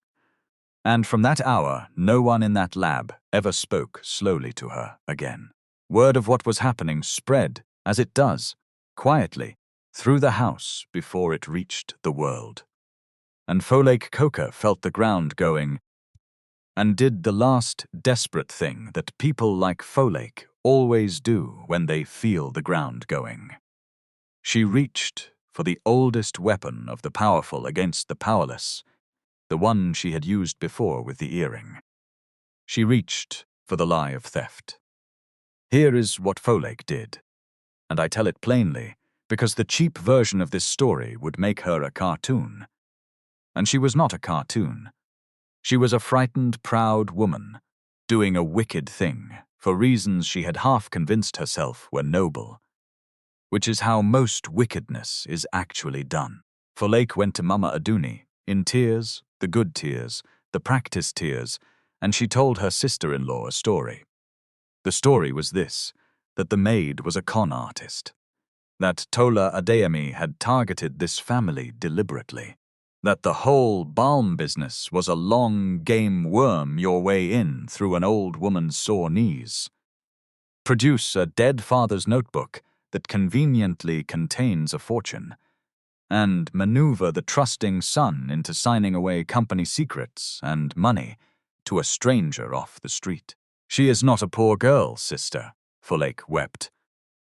And from that hour, no one in that lab ever spoke slowly to her again. Word of what was happening spread, as it does, quietly, through the house before it reached the world. And Folek Coker felt the ground going, and did the last desperate thing that people like Folek always do when they feel the ground going. She reached for the oldest weapon of the powerful against the powerless, the one she had used before with the earring. She reached for the lie of theft. Here is what Folek did, and I tell it plainly because the cheap version of this story would make her a cartoon. And she was not a cartoon. She was a frightened, proud woman, doing a wicked thing for reasons she had half convinced herself were noble, which is how most wickedness is actually done. Folek went to Mama Aduni, in tears, the good tears, the practice tears, and she told her sister-in-law a story. The story was this, that the maid was a con artist, that Tola Adeyemi had targeted this family deliberately, that the whole balm business was a long game worm your way in through an old woman's sore knees. Produce a dead father's notebook that conveniently contains a fortune, and maneuver the trusting son into signing away company secrets and money to a stranger off the street. She is not a poor girl, sister, Fulake wept.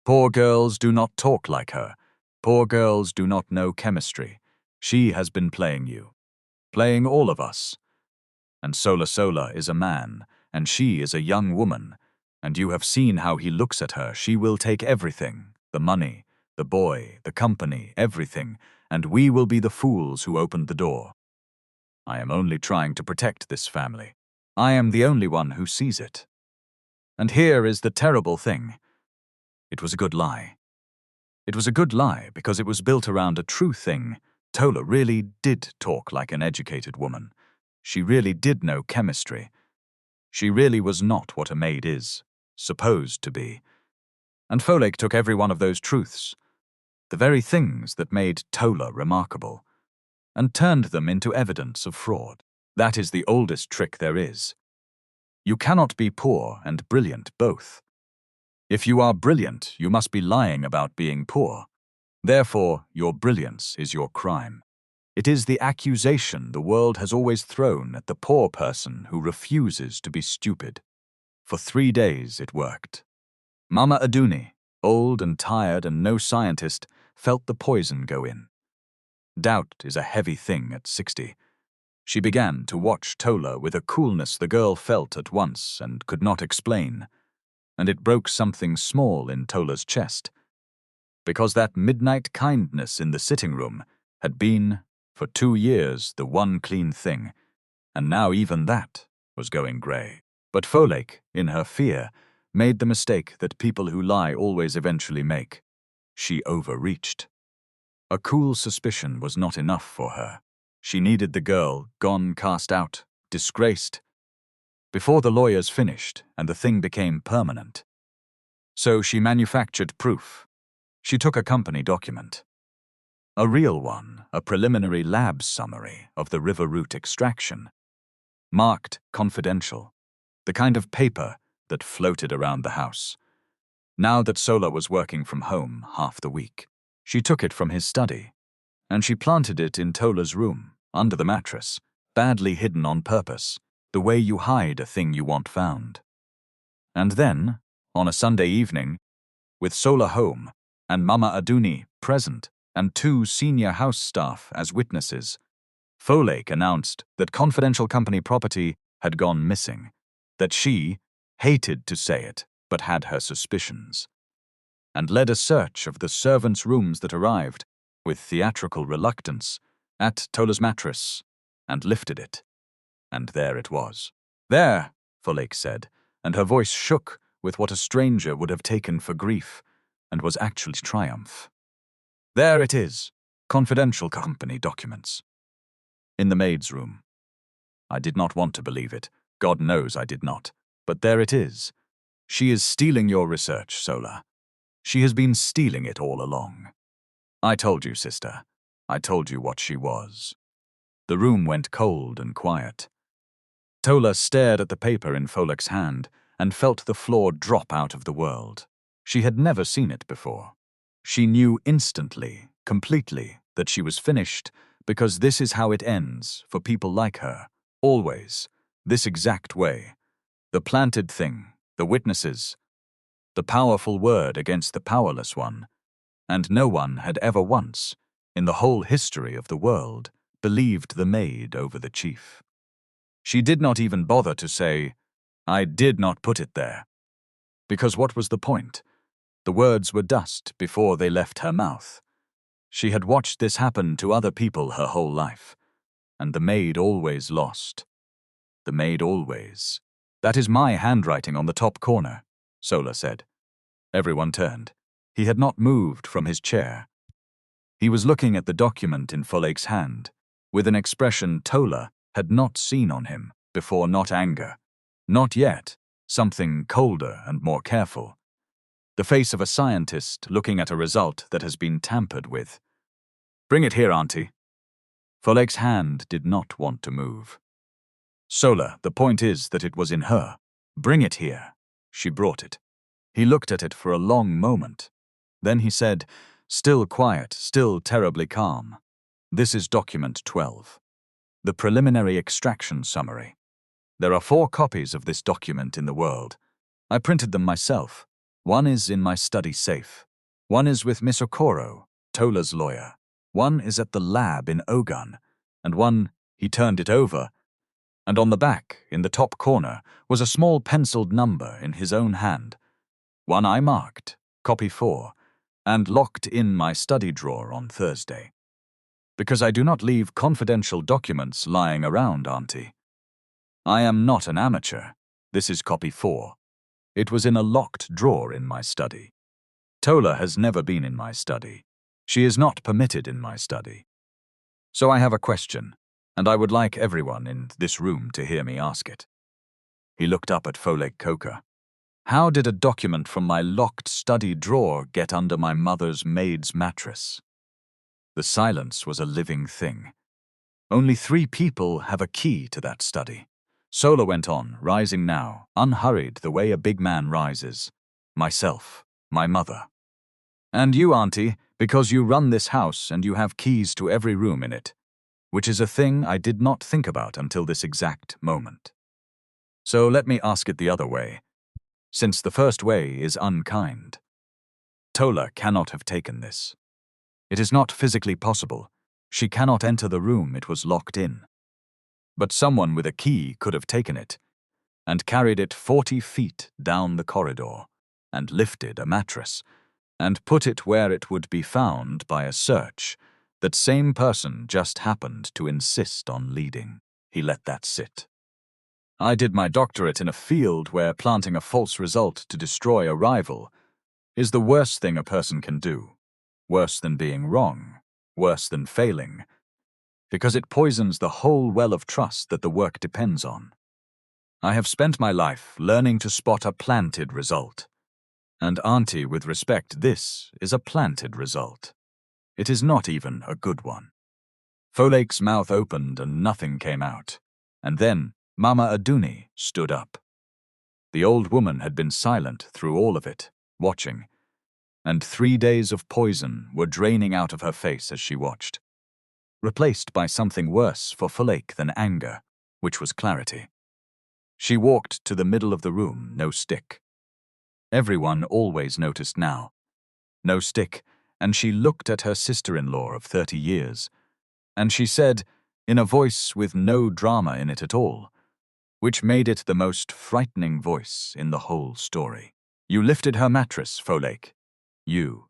Poor girls do not talk like her. Poor girls do not know chemistry. She has been playing you, playing all of us. And Sola is a man, and she is a young woman, and you have seen how he looks at her. She will take everything, the money, the boy, the company, everything, and we will be the fools who opened the door. I am only trying to protect this family. I am the only one who sees it. And here is the terrible thing. It was a good lie. It was a good lie because it was built around a true thing. Tola really did talk like an educated woman. She really did know chemistry. She really was not what a maid is, supposed to be. And Folake took every one of those truths, the very things that made Tola remarkable, and turned them into evidence of fraud. That is the oldest trick there is. You cannot be poor and brilliant both. If you are brilliant, you must be lying about being poor. Therefore, your brilliance is your crime. It is the accusation the world has always thrown at the poor person who refuses to be stupid. For 3 days it worked. Mama Aduni, old and tired and no scientist, felt the poison go in. Doubt is a heavy thing at 60. She began to watch Tola with a coolness the girl felt at once and could not explain, and it broke something small in Tola's chest, because that midnight kindness in the sitting room had been, for 2 years, the one clean thing, and now even that was going grey. But Folake, in her fear, made the mistake that people who lie always eventually make. She overreached. A cool suspicion was not enough for her. She needed the girl, gone, cast out, disgraced, before the lawyers finished and the thing became permanent. So she manufactured proof. She took a company document. A real one, a preliminary lab summary of the river root extraction. Marked confidential. The kind of paper that floated around the house. Now that Sola was working from home half the week, she took it from his study, and she planted it in Tola's room, under the mattress, badly hidden on purpose, the way you hide a thing you want found. And then, on a Sunday evening, with Sola home and Mama Aduni present and 2 senior house staff as witnesses, Folake announced that confidential company property had gone missing, that she hated to say it but had her suspicions, and led a search of the servants' rooms that arrived, with theatrical reluctance, at Tola's mattress, and lifted it. And there it was. There, Folake said, and her voice shook with what a stranger would have taken for grief, and was actually triumph. There it is, confidential company documents. In the maid's room. I did not want to believe it. God knows I did not. But there it is. She is stealing your research, Sola. She has been stealing it all along. I told you, sister. I told you what she was. The room went cold and quiet. Tola stared at the paper in Folake's hand and felt the floor drop out of the world. She had never seen it before. She knew instantly, completely, that she was finished, because this is how it ends for people like her, always, this exact way. The planted thing, the witnesses, the powerful word against the powerless one, and no one had ever once, in the whole history of the world, believed the maid over the chief. She did not even bother to say, I did not put it there, because what was the point? The words were dust before they left her mouth. She had watched this happen to other people her whole life, and the maid always lost. The maid always. That is my handwriting on the top corner, Sola said. Everyone turned. He had not moved from his chair. He was looking at the document in Folake's hand, with an expression Tola had not seen on him before, not anger. Not yet. Something colder and more careful. The face of a scientist looking at a result that has been tampered with. Bring it here, Auntie. Folake's hand did not want to move. Sola, the point is that it was in her. Bring it here. She brought it. He looked at it for a long moment. Then he said, still quiet, still terribly calm, "This is document 12. The preliminary extraction summary. There are 4 copies of this document in the world. I printed them myself. One is in my study safe. One is with Miss Okoro, Tola's lawyer. One is at the lab in Ogun. And one," he turned it over, and on the back, in the top corner, was a small penciled number in his own hand. One I marked, copy 4, and locked in my study drawer on Thursday. Because I do not leave confidential documents lying around, Auntie. I am not an amateur. This is copy 4. It was in a locked drawer in my study. Tola has never been in my study. She is not permitted in my study. So I have a question, and I would like everyone in this room to hear me ask it. He looked up at Folake Coker. How did a document from my locked study drawer get under my mother's maid's mattress? The silence was a living thing. Only 3 people have a key to that study. Sola went on, rising now, unhurried the way a big man rises. Myself, my mother. And you, Auntie, because you run this house and you have keys to every room in it, which is a thing I did not think about until this exact moment. So let me ask it the other way, since the first way is unkind. Tola cannot have taken this. It is not physically possible. She cannot enter the room it was locked in. But someone with a key could have taken it, and carried it 40 feet down the corridor, and lifted a mattress, and put it where it would be found by a search that same person just happened to insist on leading. He let that sit. I did my doctorate in a field where planting a false result to destroy a rival is the worst thing a person can do, worse than being wrong, worse than failing, because it poisons the whole well of trust that the work depends on. I have spent my life learning to spot a planted result. And Auntie, with respect, this is a planted result. It is not even a good one. Folake's mouth opened and nothing came out. And then Mama Aduni stood up. The old woman had been silent through all of it, watching, and 3 days of poison were draining out of her face as she watched, replaced by something worse for Folake than anger, which was clarity. She walked to the middle of the room, no stick. Everyone always noticed now. No stick, and she looked at her sister-in-law of 30 years, and she said, in a voice with no drama in it at all, which made it the most frightening voice in the whole story. You lifted her mattress, Folake. You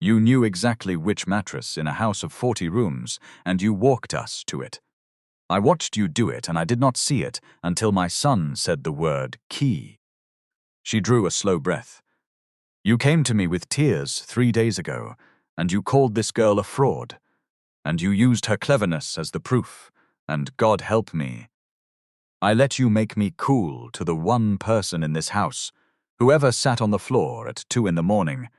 knew exactly which mattress in a house of 40 rooms, and you walked us to it. I watched you do it, and I did not see it until my son said the word key. She drew a slow breath. You came to me with tears 3 days ago, and you called this girl a fraud, and you used her cleverness as the proof, and God help me. I let you make me cool to the one person in this house, whoever sat on the floor at 2 in the morning,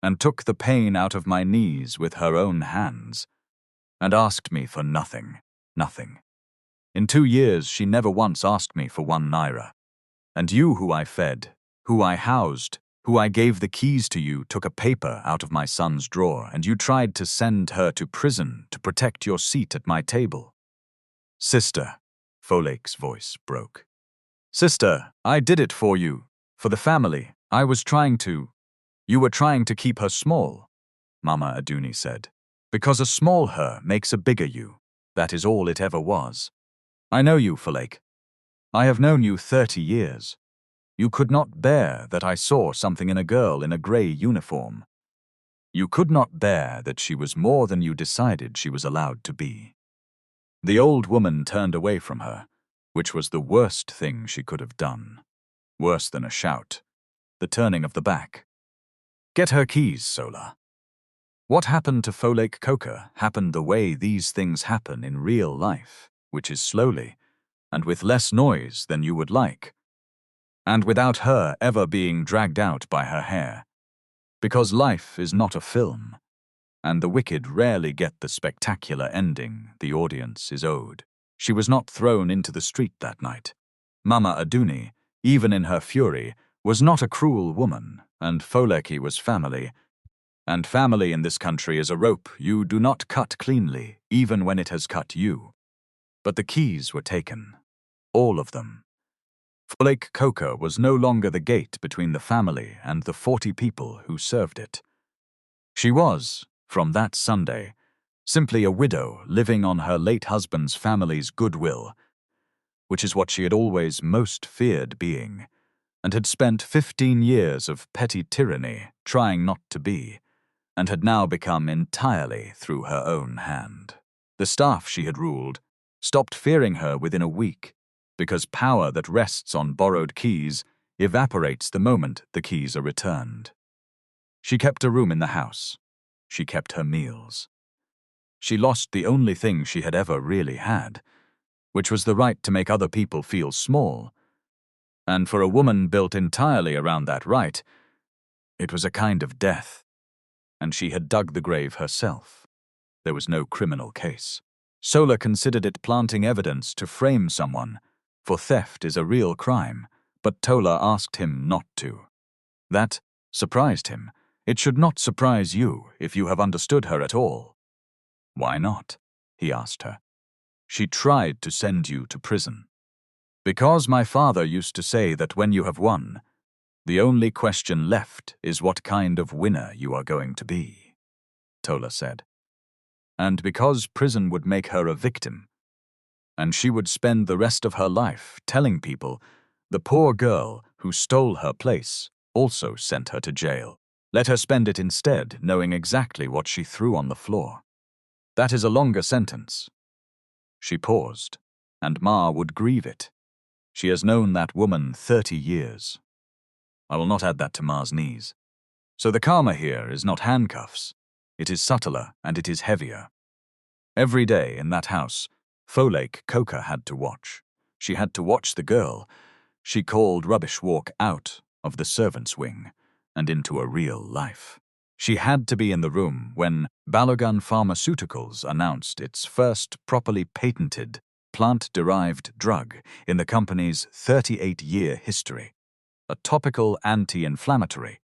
and took the pain out of my knees with her own hands, and asked me for nothing. In 2 years, she never once asked me for 1 naira. And you, who I fed, who I housed, who I gave the keys to, you took a paper out of my son's drawer, and you tried to send her to prison to protect your seat at my table. Sister, Folake's voice broke. Sister, I did it for you, for the family. I was trying to. You were trying to keep her small, Mama Aduni said, because a small her makes a bigger you. That is all it ever was. I know you, Folake. I have known you 30 years. You could not bear that I saw something in a girl in a grey uniform. You could not bear that she was more than you decided she was allowed to be. The old woman turned away from her, which was the worst thing she could have done. Worse than a shout. The turning of the back. Get her keys, Sola. What happened to Folake Coker happened the way these things happen in real life. which is slowly, and with less noise than you would like, and without her ever being dragged out by her hair. Because life is not a film, and the wicked rarely get the spectacular ending the audience is owed. She was not thrown into the street that night. Mama Aduni, even in her fury, was not a cruel woman, and Foleki was family. And family in this country is a rope you do not cut cleanly, even when it has cut you. But the keys were taken. All of them. Lake Coca was no longer the gate between the family and the 40 people who served it. She was, from that Sunday, simply a widow living on her late husband's family's goodwill, which is what she had always most feared being, and had spent 15 years of petty tyranny trying not to be, and had now become entirely through her own hand. The staff she had ruled stopped fearing her within a week, because power that rests on borrowed keys evaporates the moment the keys are returned. She kept a room in the house. She kept her meals. She lost the only thing she had ever really had, which was the right to make other people feel small. And for a woman built entirely around that right, it was a kind of death. And she had dug the grave herself. There was no criminal case. Sola considered it planting evidence to frame someone, for theft is a real crime, but Tola asked him not to. That surprised him. It should not surprise you if you have understood her at all. Why not? He asked her. She tried to send you to prison. Because my father used to say that when you have won, the only question left is what kind of winner you are going to be, Tola said. And because prison would make her a victim, and she would spend the rest of her life telling people the poor girl who stole her place also sent her to jail. Let her spend it instead, knowing exactly what she threw on the floor. That is a longer sentence. She paused, and Ma would grieve it. She has known that woman 30 years. I will not add that to Ma's knees. So the karma here is not handcuffs. It is subtler and it is heavier. Every day in that house, Folake Coca had to watch. She had to watch the girl she called Rubbish walk out of the servants' wing and into a real life. She had to be in the room when Balogun Pharmaceuticals announced its first properly patented plant-derived drug in the company's 38-year history, a topical anti-inflammatory,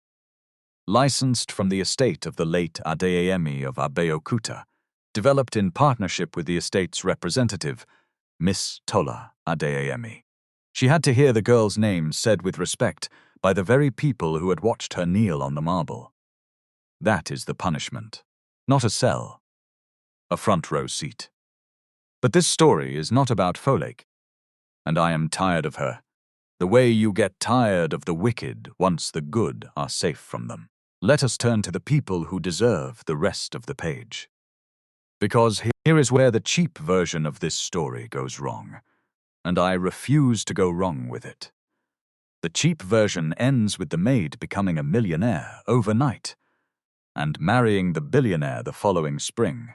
licensed from the estate of the late Adeyemi of Abeokuta, developed in partnership with the estate's representative, Miss Tola Adeyemi. She had to hear the girl's name said with respect by the very people who had watched her kneel on the marble. That is the punishment. Not a cell. A front-row seat. But this story is not about Folake, and I am tired of her, the way you get tired of the wicked once the good are safe from them. Let us turn to the people who deserve the rest of the page. Because here is where the cheap version of this story goes wrong, and I refuse to go wrong with it. The cheap version ends with the maid becoming a millionaire overnight, and marrying the billionaire the following spring.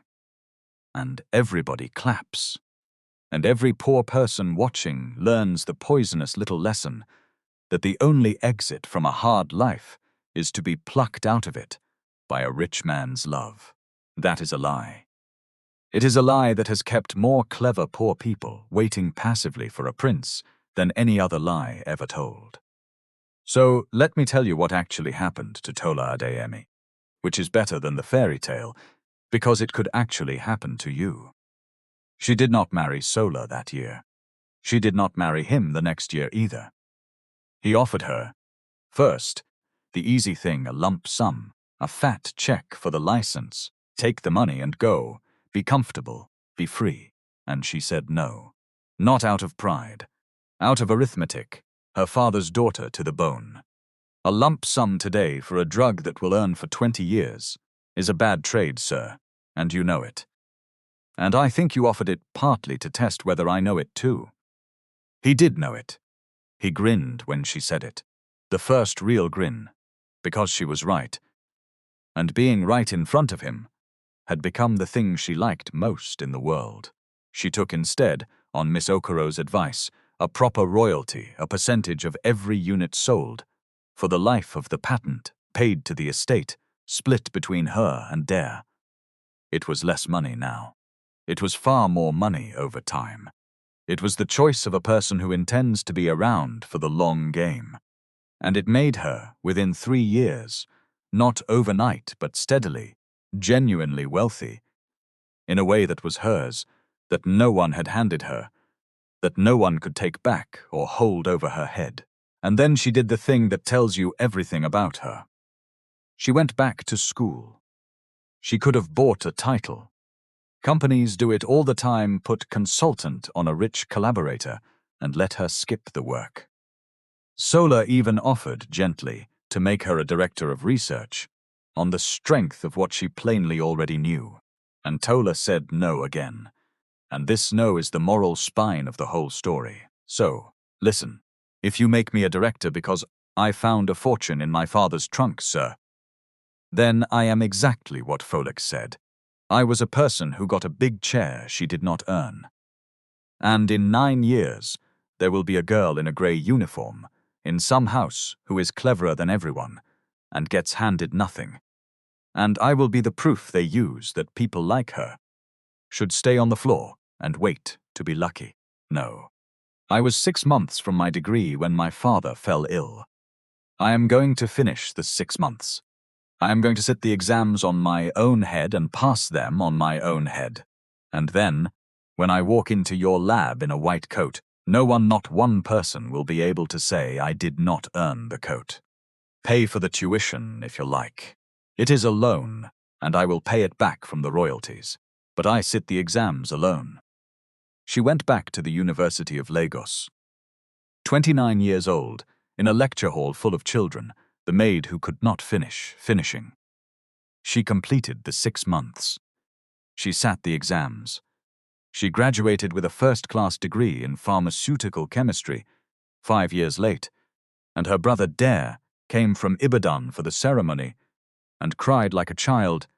And everybody claps. And every poor person watching learns the poisonous little lesson that the only exit from a hard life is to be plucked out of it by a rich man's love. That is a lie. It is a lie that has kept more clever poor people waiting passively for a prince than any other lie ever told. So let me tell you what actually happened to Tola Adeyemi, which is better than the fairy tale, because it could actually happen to you. She did not marry Sola that year. She did not marry him the next year either. He offered her, first, the easy thing, a lump sum, a fat check for the license, take the money and go, be comfortable, be free. And she said no. Not out of pride, out of arithmetic, her father's daughter to the bone. A lump sum today for a drug that will earn for 20 years is a bad trade, sir, and you know it. And I think you offered it partly to test whether I know it too. He did know it. He grinned when she said it. The first real grin, because she was right. And being right in front of him had become the thing she liked most in the world. She took instead on Miss Okaro's advice, a proper royalty, a percentage of every unit sold, for the life of the patent, paid to the estate, split between her and Dare. It was less money now. It was far more money over time. It was the choice of a person who intends to be around for the long game. And it made her, within 3 years, not overnight but steadily, genuinely wealthy, in a way that was hers, that no one had handed her, that no one could take back or hold over her head. And then she did the thing that tells you everything about her. She went back to school. She could have bought a title. Companies do it all the time, put consultant on a rich collaborator and let her skip the work. Solar even offered, gently, to make her a director of research, on the strength of what she plainly already knew. And Tola said no again. And this no is the moral spine of the whole story. So, listen, if you make me a director because I found a fortune in my father's trunk, sir, then I am exactly what Folix said. I was a person who got a big chair she did not earn. And in 9 years, there will be a girl in a grey uniform, in some house, who is cleverer than everyone, and gets handed nothing. And I will be the proof they use that people like her should stay on the floor and wait to be lucky. No. I was 6 months from my degree when my father fell ill. I am going to finish the 6 months. I am going to sit the exams on my own head and pass them on my own head. And then, when I walk into your lab in a white coat, no one, not one person, will be able to say I did not earn the coat. Pay for the tuition, if you like. It is a loan, and I will pay it back from the royalties. But I sit the exams alone. She went back to the University of Lagos. 29 years old, in a lecture hall full of children, the maid who could not finishing. She completed the 6 months. She sat the exams. She graduated with a first-class degree in pharmaceutical chemistry, 5 years late, and her brother Dare came from Ibadan for the ceremony and cried like a child,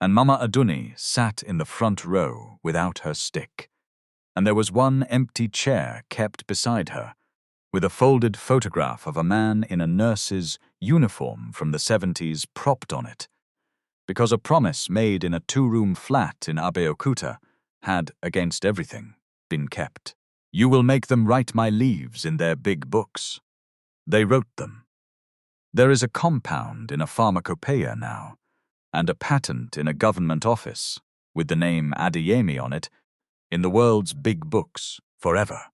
and Mama Aduni sat in the front row without her stick, and there was one empty chair kept beside her, with a folded photograph of a man in a nurse's uniform from the 70s propped on it, because a promise made in a 2-room flat in Abeokuta had, against everything, been kept. You will make them write my leaves in their big books. They wrote them. There is a compound in a pharmacopoeia now, and a patent in a government office, with the name Adeyemi on it, in the world's big books, forever.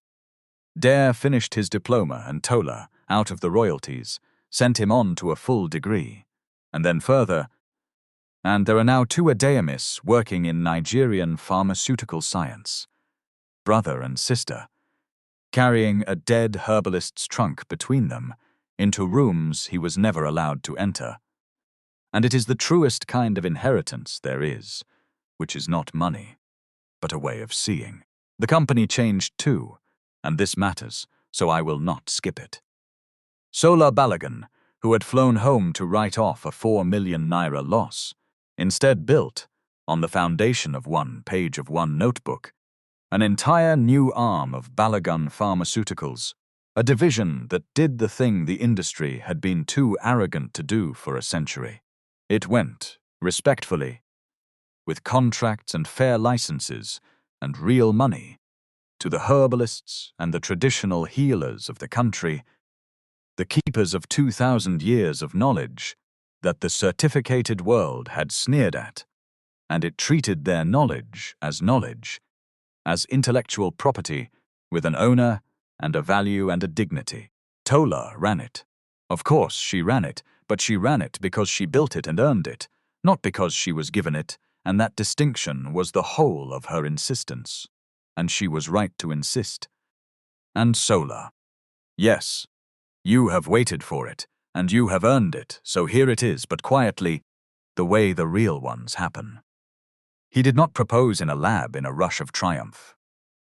Dare finished his diploma, and Tola, out of the royalties, sent him on to a full degree, and then further, and there are now 2 Adeyemis working in Nigerian pharmaceutical science, brother and sister, carrying a dead herbalist's trunk between them into rooms he was never allowed to enter. And it is the truest kind of inheritance there is, which is not money, but a way of seeing. The company changed too, and this matters, so I will not skip it. Sola Balagan, who had flown home to write off a 4 million naira loss, instead built, on the foundation of 1 page of 1 notebook, an entire new arm of Balagan Pharmaceuticals, a division that did the thing the industry had been too arrogant to do for a century. It went, respectfully, with contracts and fair licenses and real money, to the herbalists and the traditional healers of the country, the keepers of 2,000 years of knowledge that the certificated world had sneered at, and it treated their knowledge, as intellectual property with an owner and a value and a dignity. Tola ran it. Of course she ran it, but she ran it because she built it and earned it, not because she was given it, and that distinction was the whole of her insistence. And she was right to insist. And Sola. Yes, you have waited for it, and you have earned it, so here it is, but quietly, the way the real ones happen. He did not propose in a lab in a rush of triumph.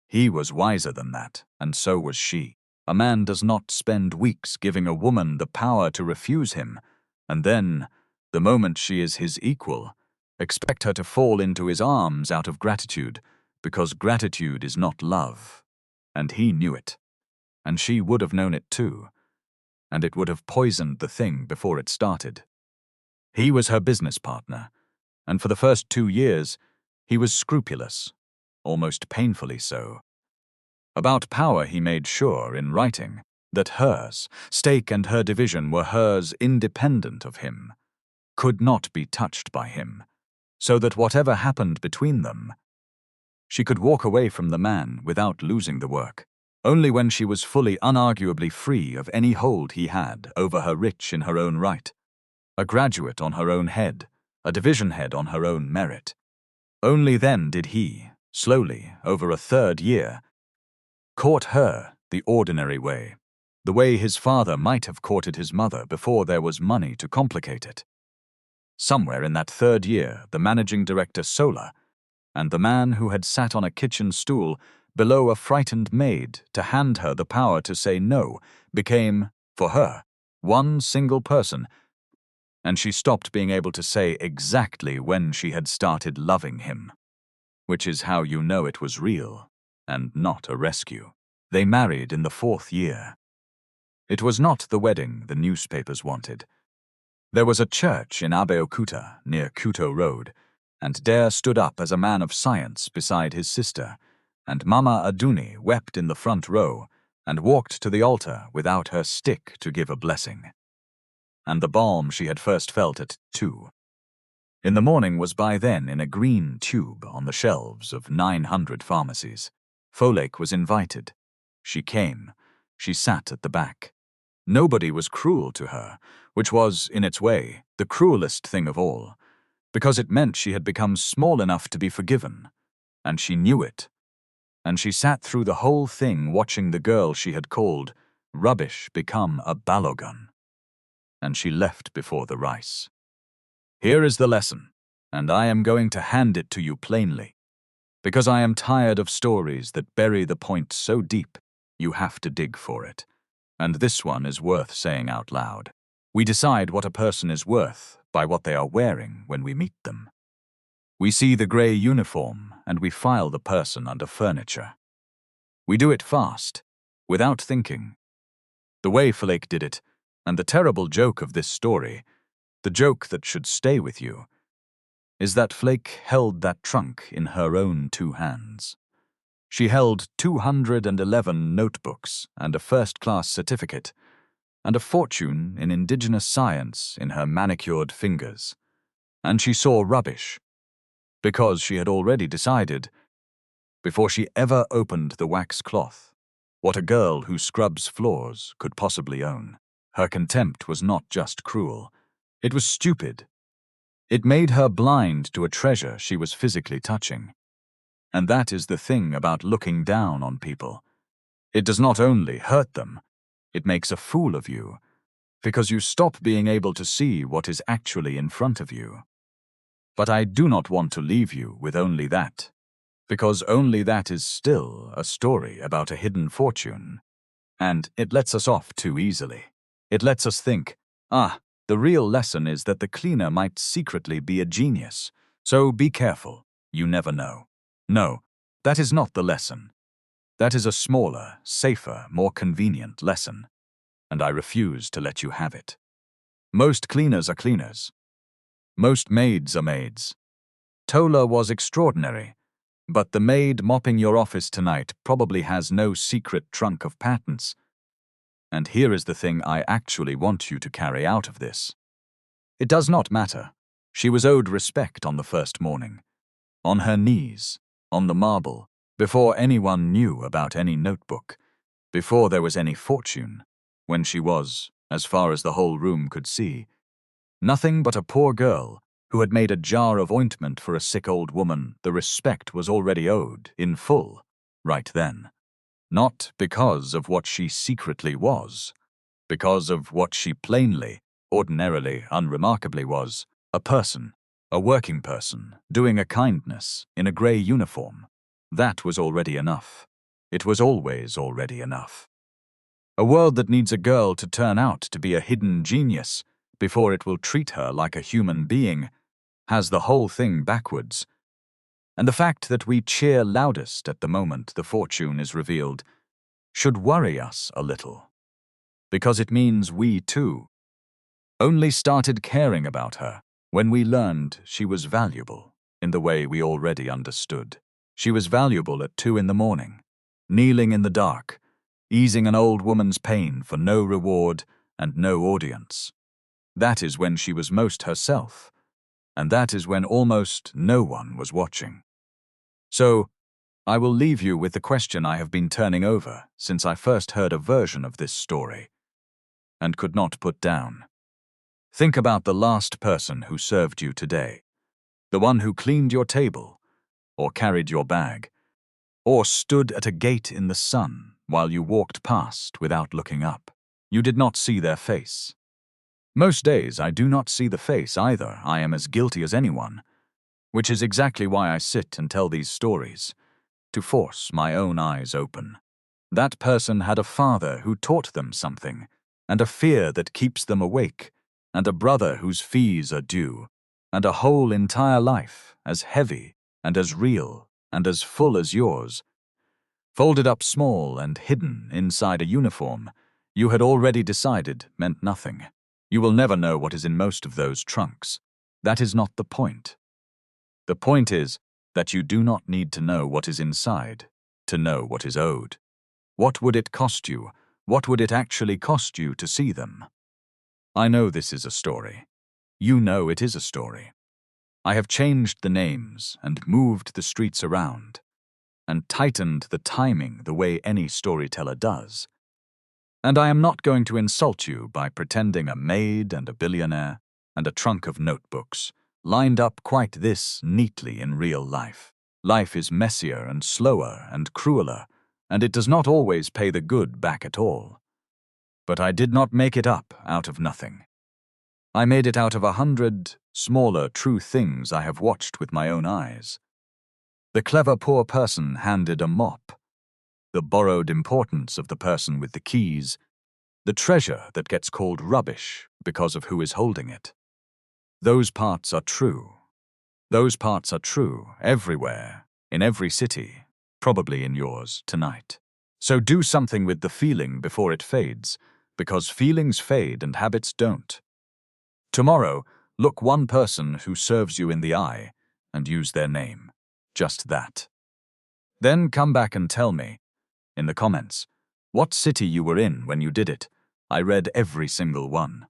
He was wiser than that, and so was she. A man does not spend weeks giving a woman the power to refuse him, and then, the moment she is his equal, expect her to fall into his arms out of gratitude, because gratitude is not love, and he knew it, and she would have known it too, and it would have poisoned the thing before it started. He was her business partner, and for the first 2 years, he was scrupulous, almost painfully so. About power he made sure, in writing, that hers, stake and her division were hers independent of him, could not be touched by him, so that whatever happened between them, she could walk away from the man without losing the work, only when she was fully unarguably free of any hold he had over her, rich in her own right, a graduate on her own head, a division head on her own merit. Only then did he, slowly, over a 3rd year, court her the ordinary way, the way his father might have courted his mother before there was money to complicate it. Somewhere in that 3rd year, the managing director Sola, and the man who had sat on a kitchen stool below a frightened maid to hand her the power to say no, became, for her, one single person, and she stopped being able to say exactly when she had started loving him, which is how you know it was real and not a rescue. They married in the 4th year. It was not the wedding the newspapers wanted. There was a church in Abeokuta, near Kuto Road, and Dare stood up as a man of science beside his sister, and Mama Aduni wept in the front row and walked to the altar without her stick to give a blessing. And the balm she had first felt at 2 in the morning was by then in a green tube on the shelves of 900 pharmacies. Folake was invited. She came. She sat at the back. Nobody was cruel to her, which was, in its way, the cruelest thing of all, because it meant she had become small enough to be forgiven, and she knew it. And she sat through the whole thing watching the girl she had called rubbish become a balogun. And she left before the rice. Here is the lesson, and I am going to hand it to you plainly, because I am tired of stories that bury the point so deep you have to dig for it. And this one is worth saying out loud. We decide what a person is worth by what they are wearing when we meet them. We see the grey uniform and we file the person under furniture. We do it fast, without thinking. The way Flake did it, and the terrible joke of this story, the joke that should stay with you, is that Flake held that trunk in her own 2 hands. She held 211 notebooks and a first-class certificate, and a fortune in indigenous science in her manicured fingers. And she saw rubbish, because she had already decided, before she ever opened the wax cloth, what a girl who scrubs floors could possibly own. Her contempt was not just cruel. It was stupid. It made her blind to a treasure she was physically touching. And that is the thing about looking down on people. It does not only hurt them, it makes a fool of you, because you stop being able to see what is actually in front of you. But I do not want to leave you with only that, because only that is still a story about a hidden fortune, and it lets us off too easily. It lets us think, the real lesson is that the cleaner might secretly be a genius, so be careful, you never know. No, that is not the lesson. That is a smaller, safer, more convenient lesson, and I refuse to let you have it. Most cleaners are cleaners. Most maids are maids. Tola was extraordinary, but the maid mopping your office tonight probably has no secret trunk of patents. And here is the thing I actually want you to carry out of this. It does not matter. She was owed respect on the first morning, on her knees, on the marble, before anyone knew about any notebook, before there was any fortune, when she was, as far as the whole room could see, nothing but a poor girl who had made a jar of ointment for a sick old woman. The respect was already owed, in full, right then. Not because of what she secretly was, because of what she plainly, ordinarily, unremarkably was, a person, a working person, doing a kindness, in a grey uniform. That was already enough. It was always already enough. A world that needs a girl to turn out to be a hidden genius before it will treat her like a human being has the whole thing backwards. And the fact that we cheer loudest at the moment the fortune is revealed should worry us a little, because it means we, too, only started caring about her when we learned she was valuable in the way we already understood. She was valuable at 2 in the morning, kneeling in the dark, easing an old woman's pain for no reward and no audience. That is when she was most herself, and that is when almost no one was watching. So, I will leave you with the question I have been turning over since I first heard a version of this story, and could not put down. Think about the last person who served you today, the one who cleaned your table, or carried your bag, or stood at a gate in the sun while you walked past without looking up. You did not see their face. Most days I do not see the face either. I am as guilty as anyone, which is exactly why I sit and tell these stories, to force my own eyes open. That person had a father who taught them something, and a fear that keeps them awake, and a brother whose fees are due, and a whole entire life as heavy and as real and as full as yours, folded up small and hidden inside a uniform you had already decided meant nothing. You will never know what is in most of those trunks. That is not the point. The point is that you do not need to know what is inside to know what is owed. What would it cost you? What would it actually cost you to see them? I know this is a story. You know it is a story. I have changed the names and moved the streets around, and tightened the timing the way any storyteller does. And I am not going to insult you by pretending a maid and a billionaire and a trunk of notebooks lined up quite this neatly in real life. Life is messier and slower and crueler, and it does not always pay the good back at all. But I did not make it up out of nothing. I made it out of 100 smaller true things I have watched with my own eyes. The clever poor person handed a mop, the borrowed importance of the person with the keys, the treasure that gets called rubbish because of who is holding it. Those parts are true. Those parts are true everywhere, in every city, probably in yours tonight. So do something with the feeling before it fades, because feelings fade and habits don't. Tomorrow, look one person who serves you in the eye and use their name. Just that. Then come back and tell me, in the comments, what city you were in when you did it. I read every single one.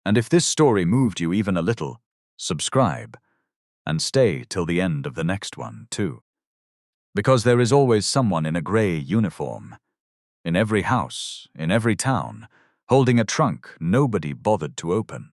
And if this story moved you even a little, subscribe, and stay till the end of the next one, too. Because there is always someone in a grey uniform, in every house, in every town, holding a trunk nobody bothered to open.